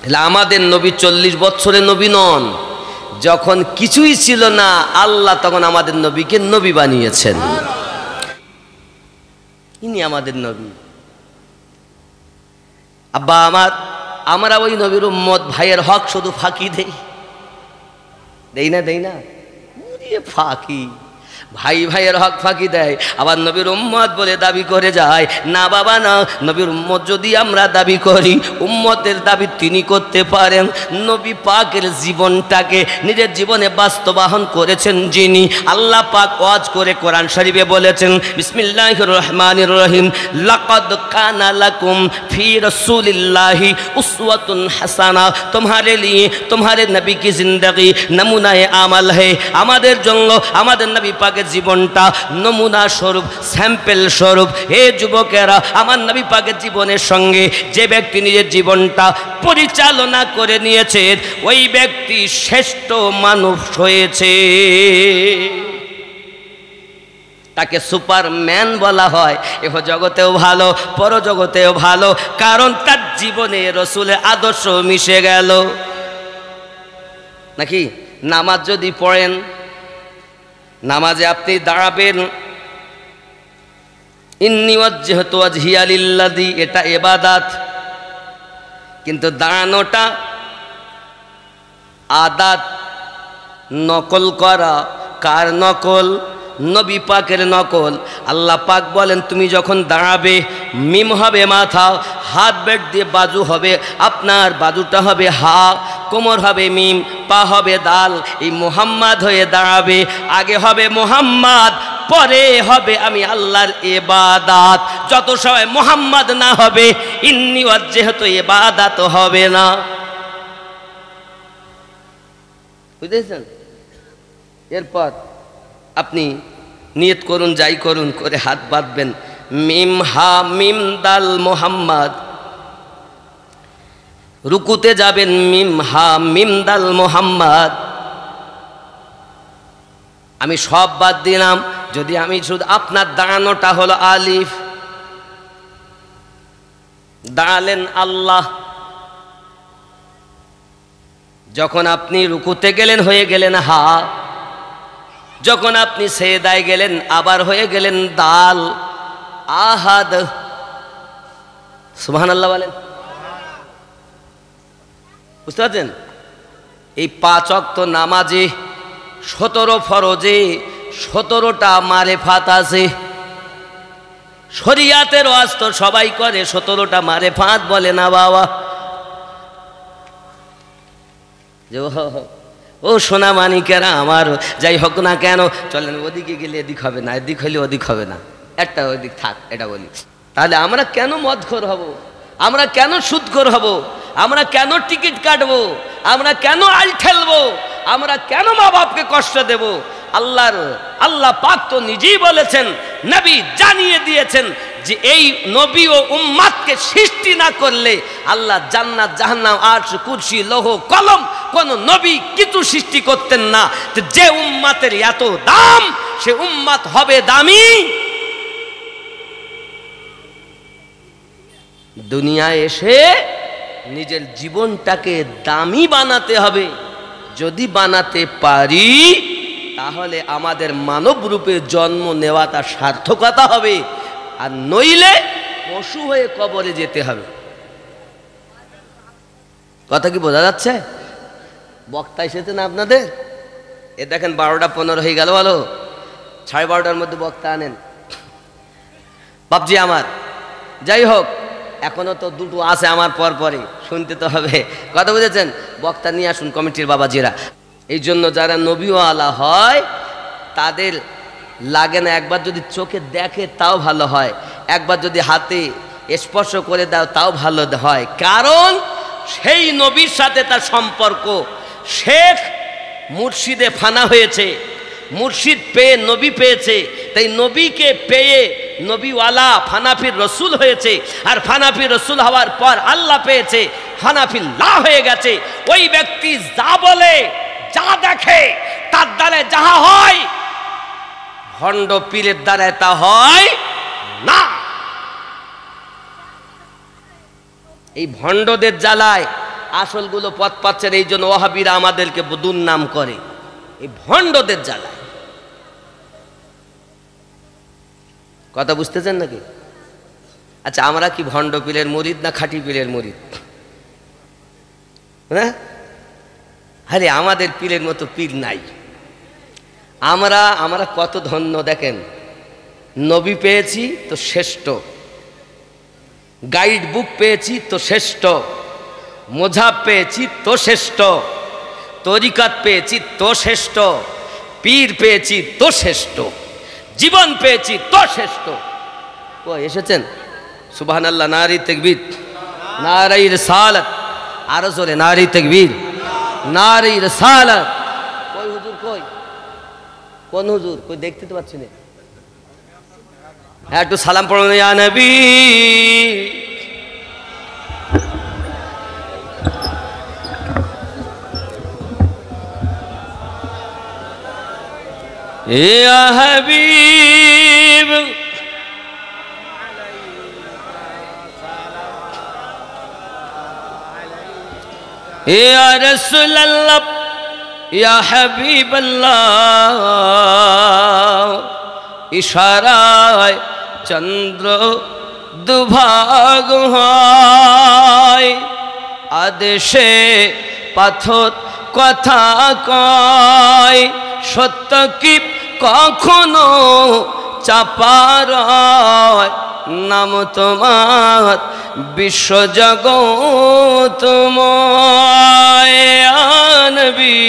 তাহলে আমাদের নবী 40 বছরের নবী নন। যখন কিছুই ছিল না আল্লাহ তখন আমাদের নবীকে নবী বানিয়েছেন। ইনি আমাদের নবী। আব্বা আমার, আমরা ওই নবীর উম্মত, ভাইয়ের হক শুধু ফাঁকি দেই না ফাঁকি। ভাই ভাইয়ের হক ফাঁকি দেয়, আবার নবীর উম্মত বলে দাবি করে যায়। না বাবা না, নবীর উম্মত যদি আমরা দাবি করি, উম্মতের দাবি তিনি করতে পারেন। নবী পাকের জীবনটাকে নিজের জীবনে বাস্তবায়ন করেছেন যিনি, আল্লাহ পাক ওয়াজ করে কোরআন শরীফে বলেছেন বিসমিল্লাহির রহমানির রহিম, লাকাদ কানা লাকুম ফি রাসূলিল্লাহি উসওয়াতুন হাসানা। তোমারে লিয়ে তোমারে নবী কি জিंदगी নমুনায়ে আমাল है। আমাদের জন্য আমাদের নবী পাকের জীবনটা নমুনা স্বরূপ, স্যাম্পল স্বরূপ। হে যুবকেরা, আমার নবী পাকের জীবনের সঙ্গে যে ব্যক্তি নিজের জীবনটা পরিচালনা করে নিয়েছে, ওই ব্যক্তি শ্রেষ্ঠ মানুষ হয়েছে। তাকে সুপারম্যান বলা হয়, এহ জগতেও ভালো পরজগতেও ভালো, কারণ তার জীবনে রসুলের আদর্শ মিশে গেল। নাকি নামাজ যদি পড়েন, নামাজে আপনি দাঁড়াবেন, ইন্নী ওয়াজ্জাহতু ওয়াজহিয়া লিল্লাযী, এটা ইবাদত, কিন্তু দাঁড়ানোটা আদাত। নকল করা, কার নকল? নবী পাকের নকল। আল্লাহ পাক বলেন তুমি যখন দাঁড়াবে, মিম হবে মাথা, হাত বেট দিয়ে বাজু হবে, আপনার বাজুটা হবে হা, কোমর হবে মিম, পা হবে দাল, এই মুহাম্মদ হয়ে দাঁড়াবে। আগে হবে মুহাম্মদ, পরে হবে আমি আল্লাহর ইবাদত। যত সময় মুহাম্মদ না হবে, ইন্নী ওয়াজ্জাহতু ইবাদত হবে না। বুঝেছেন? এরপর আপনি নিয়ত করুন, যাই করুন, করে হাত বাঁধবেন, মিম হা মিম দাল মুহাম্মদ। রুকুতে যাবেন, মিম হা মিম দাল মুহাম্মদ। আমি সব বাদ দিলাম, যদি আমি শুধু আপনার দাঁড়ানোটা হলো আলিফ, দাঁড়ালেন আল্লাহ। যখন আপনি রুকুতে গেলেন হয়ে গেলেন হা, যখন আপনি সেজদায় গেলেন আবার হয়ে গেলেন দাল, আহাদ। সুবহানাল্লাহ বলেন। বুঝতে পারছেন? এই 5 ওয়াক্ত নামাজে 17 ফরজে 17টা মারেফাত আছে। শরিয়াতের ওয়াজ তো সবাই করে, 17টা মারেফাত বলে না বাবা। ও সোনা মানিকেরা আমার, যাই হোক না কেন, চলেন ওদিকে গেলে এদিক হবে না, এদিক হলে ওদিক হবে না, একটা ওদিক থাক, এটা বলি। তাহলে আমরা কেন মদখোর হব? আমরা কেন সুদখোর হব? আমরা কেন টিকিট কাটবো? আমরা কেন আল ঠেলবো? আমরা কেন মা বাপকে কষ্ট দেব? আল্লাহ পাক তো নিজেই বলেছেন, নবী জানিয়ে দিয়েছেন যে এই নবী ও উম্মাতকে সৃষ্টি না করলে আল্লাহ জান্নাত জাহান্নাম আরশ কুরসি লৌহ কলম কোন নবী কিছু সৃষ্টি করতেন না। তো যে উম্মাতের এত দাম, সে উম্মাত হবে দামি। দুনিয়ায় এসে নিজের জীবনটাকে দামি বানাতে হবে। যদি বানাতে পারি তাহলে আমাদের মানব রূপে জন্ম নেওয়াটা সার্থকতা হবে, আর নইলে পশু হয়ে কবরে যেতে হবে। কথা কি বোঝা যাচ্ছে? বক্তা এসেছে না আপনাদের? এ দেখেন 12টা 15 হয়ে গেল, ভালো 12:30টার মধ্যে বক্তা আনেন বাপজি আমার। যাই হোক, এখনো তো দুটো আছে আমার পরে শুনতে তো হবে। কথা বুঝেছেন? বক্তা নিয়ে আসুন কমিটির বাবাজিরা। এই জন্য যারা নবীওয়ালা হয় তাদের লাগে না, একবার যদি চোখে দেখে তাও ভালো হয়, একবার যদি হাতে স্পর্শ করে দাও তাও ভালো হয়, কারণ সেই নবীর সাথে তার সম্পর্ক। শেখ মুর্শিদে ফানা হয়েছে, মুর্শিদ পেয়ে নবী পেয়েছে, তাই নবীকে পেয়ে নবীওয়ালা ফানাফির রসুল হয়েছে, আর ফানাফির রসুল হওয়ার পর আল্লাহ পেয়েছে, ফানাফিল্লাহ হয়ে গেছে। ওই ব্যক্তি যা বলে, যা দেখে, তার দ্বারা যাহা হয়, ভণ্ড পীরের দ্বারা তা হয় না। এই ভণ্ডদের জ্বালায় আসলগুলো পথ পাচ্ছে। এই জন্য ওয়াহাবিরা আমাদেরকে দুর্নাম করে, এই ভণ্ডদের জ্বালায়। কথা বুঝতেছেন নাকি? আচ্ছা, আমরা কি ভণ্ড পীরের মুরিদ না খাঁটি পীরের মুরিদ? হ্যাঁ, আরে আমাদের পীরের মতো পীর নাই। আমরা কত ধন্য দেখেন, নবী পেয়েছি তো শ্রেষ্ঠ, গাইড বুক পেয়েছি তো শ্রেষ্ঠ, মোজাব পেয়েছি তো শ্রেষ্ঠ, তরিকাত পেয়েছি তো শ্রেষ্ঠ, পীর পেয়েছি তো শ্রেষ্ঠ, জীবন পেয়েছি তো শ্রেষ্ঠ। ও এসেছেন? সুবহানাল্লাহ, নারী তাকবীর, নারী রিসালাত, আরো জোরে নারী তাকবীর, নারী রিসালাত। কই হুজুর, কই কোন হুজুর? কই দেখতে তো পাচ্ছি না। একটু সালাম পড়ুন, ইয়া নবী। ইয়া হাবিব ইয়া রাসূলুল্লাহ ইয়া হাবিবাল্লাহ ইশারায় চন্দ্র দুভাগ হয়, আদেশে পাথর কথা কয়, সত্য কি কখনো চাপা রয়, নাম তোমার বিশ্বজগৎময় নবী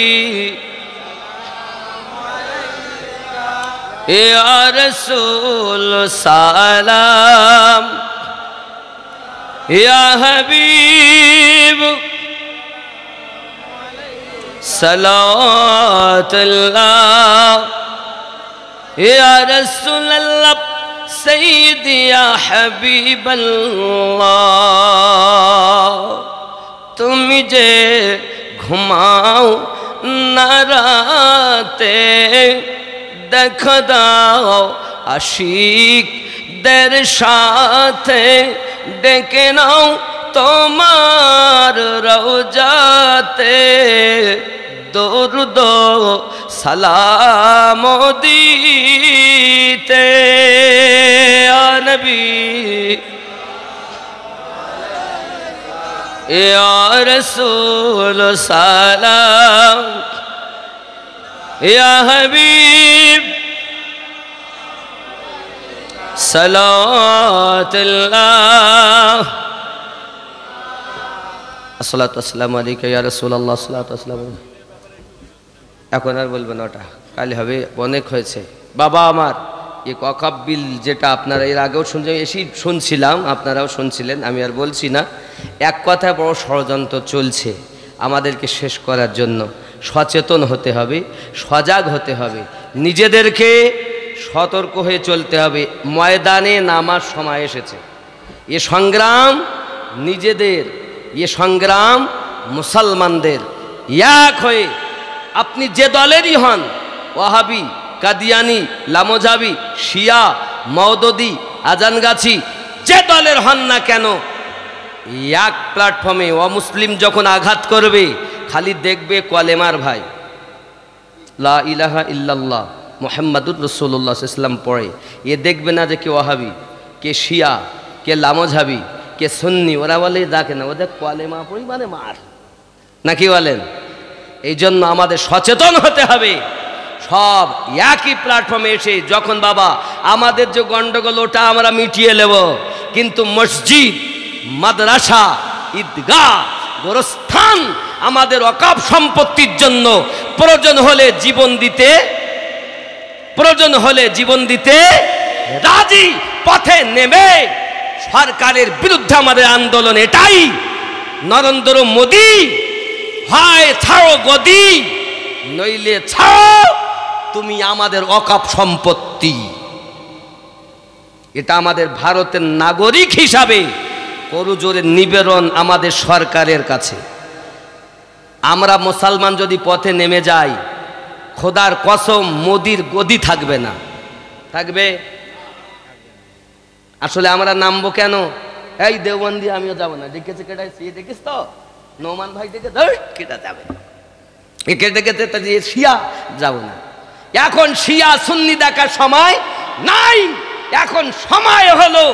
ইয়া রাসূল সালাম ইয়া হাবিব সালাতুল্লাহ ইয়া রাসূলুল্লাহ সাইয়্যিদি ইয়া হাবিবাল্লাহ তুমি যে ঘুমাও না রাতে দেখা দাও আশিকদের সাথে ডেকে নাও তোমার রওজাতে দরুদ সালাম দিতে নবী ইয়া রাসূল সালাম ইয়া হাবিব সালাতুল্লাহ আসসালাতু আসসালামু আলাইকা ইয়া রাসূলুল্লাহ সাল্লাল্লাহু আলাইহি ওয়াসাল্লাম। এখন আর বলবেন ওটা, কাল হবে, অনেক হয়েছে। বাবা আমার এই ওয়াকফ বিল যেটা আপনারা এর আগেও শুনছিলাম, আপনারাও শুনছিলেন, আমি আর বলছি না। এক কথায় বড় ষড়যন্ত্র চলছে আমাদেরকে শেষ করার জন্য। সচেতন হতে হবে, সজাগ হতে হবে, নিজেদেরকে সতর্ক হয়ে চলতে হবে। ময়দানে নামার সময় এসেছে। এ সংগ্রাম নিজেদের, এ সংগ্রাম মুসলমানদের। এক হয়ে আপনি যে দলেরই হন, ওয়াহাবি, কাদিয়ানি, লামোজাবি, শিয়া, মওদুদি, আজানগাছি, যে দলের হন না কেন, এক প্ল্যাটফর্মে অমুসলিম যখন আঘাত করবে খালি দেখবে কলেমার ভাই লা ইলাহা ইল্লাল্লাহ মুহাম্মাদুর রাসূলুল্লাহ সাল্লাল্লাহু আলাইহি ওয়াসাল্লাম পড়ে, এ দেখবে না যে কে ওয়াহাবি, কে শিয়া, কে লামোজাবি, কে সুন্নি। ওরা বলে দেখে না, ওদের কলেমা পড়ি মানে মার, নাকি বলেন? এই জন্য আমাদের সচেতন হতে হবে। সব একই প্ল্যাটফর্মে এসে যখন বাবা আমাদের যে গন্ডগোল ওটা আমরা মিটিয়ে নেব, কিন্তু মসজিদ, মাদ্রাসা, ঈদগাহ, গোরস্থান আমাদের ওয়াকফ সম্পত্তির জন্য প্রয়োজন হলে জীবন দিতে রাজি। পথে নেমে সরকারের বিরুদ্ধে আমাদের আন্দোলন এটাই। নরেন্দ্র মোদী হয় ছাড়ো গদি, নইলে ছাড়ো তুমি আমাদের ওয়াকফ সম্পত্তি। এটা আমাদের ভারতের নাগরিক হিসাবে করজোরে নিবেদন আমাদের সরকারের কাছে। আমরা মুসলমান যদি পথে নেমে যাই, খোদার কসম মোদির গদি থাকবে না। থাকবে? আসলে আমরা নামবো কেন? এই দেওবন্দি আমিও যাবো না, ডেকেছে কেটে, দেখিস তো নোমান ভাই ডেকে, কেটা যাবে, একে ডেকেছে শিয়া যাবো না। এখন শিয়া সুন্নি দেখার সময় নাই, এখন সময় হলো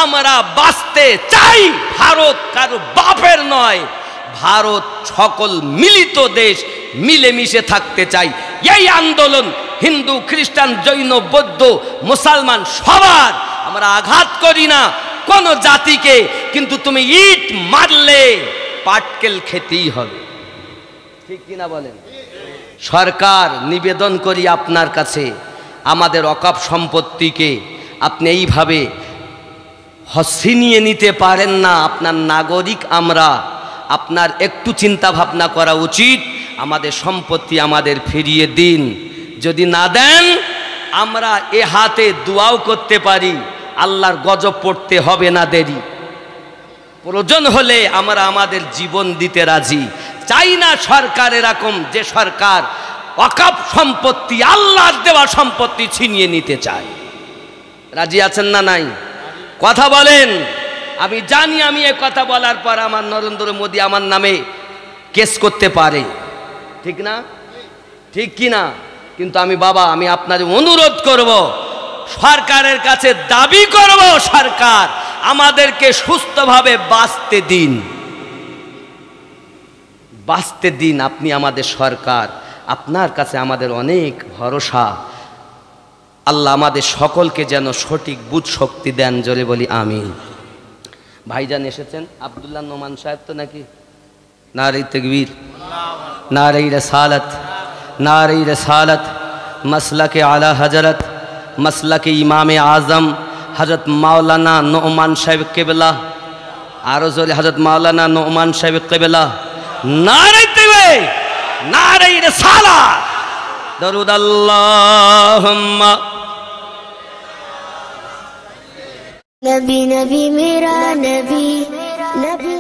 আমরা বাঁচতে চাই। ভারত কারো বাপের নয়, ভারত সকল মিলিত দেশ, মিলেমিশে থাকতে চাই। এই আন্দোলন হিন্দু, খ্রিস্টান, জৈন, বৌদ্ধ, মুসলমান সবার। আমরা আঘাত করি না কোন জাতিকে, কিন্তু তুমি ইট মারলে পাটকেল খেতেই হবে, ঠিক কিনা বলেন? সরকার, নিবেদন করি আপনার কাছে, আমাদের ওয়াকফ সম্পত্তিকে আপনি এইভাবে ছিনিয়ে নিতে পারেন না। আপনার নাগরিক আমরা, আপনার একটু চিন্তা ভাবনা করা উচিত। আমাদের সম্পত্তি আমাদের ফিরিয়ে দিন। যদি না দেন, আমরা এ হাতে দোয়াও করতে পারি, আল্লাহর গজব পড়তে হবে না দেরি। প্রয়োজন হলে আমরা আমাদের জীবন দিতে রাজি। চাই না সরকার এরকম, যে সরকার ওয়াকফ সম্পত্তি, আল্লাহর দেওয়া সম্পত্তি ছিনিয়ে নিতে চায়। রাজি আছেন না নাই? কথা বলেন। আমি জানি আমি এ কথা বলার পর আমার নরেন্দ্র মোদী আমার নামে কেস করতে পারে, ঠিক না? ঠিক কি না? কিন্তু আমি আপনাদের অনুরোধ করব, সরকারের কাছে দাবি করব, সরকার আমাদেরকে সুস্থভাবে বাঁচতে দিন, বাঁচতে দিন। আপনি আমাদের সরকার, আপনার কাছে আমাদের অনেক ভরসা। আল্লাহ আমাদের সকলকে যেন সঠিক বুঝ শক্তি দেন, জোরে বলি আমিন। ভাইজান এসেছেন, আব্দুল্লাহ নোমান সাহেব তো নাকি? নারে তাকবীর, নারে রিসালাত, নারে রিসালাত। মাসলাকে আলা হযরত, মাসলাকে ইমামে আজম হযরত মাওলানা নোমান সাহেব কিবলা। আরো জোরে হযরত মাওলানা নোমান সাহেব কিবলা। নারে তাকবীর, নারে রিসালাত। দরুদ আল্লাহুম্মা। नबी नबी मेरा नबी, नबी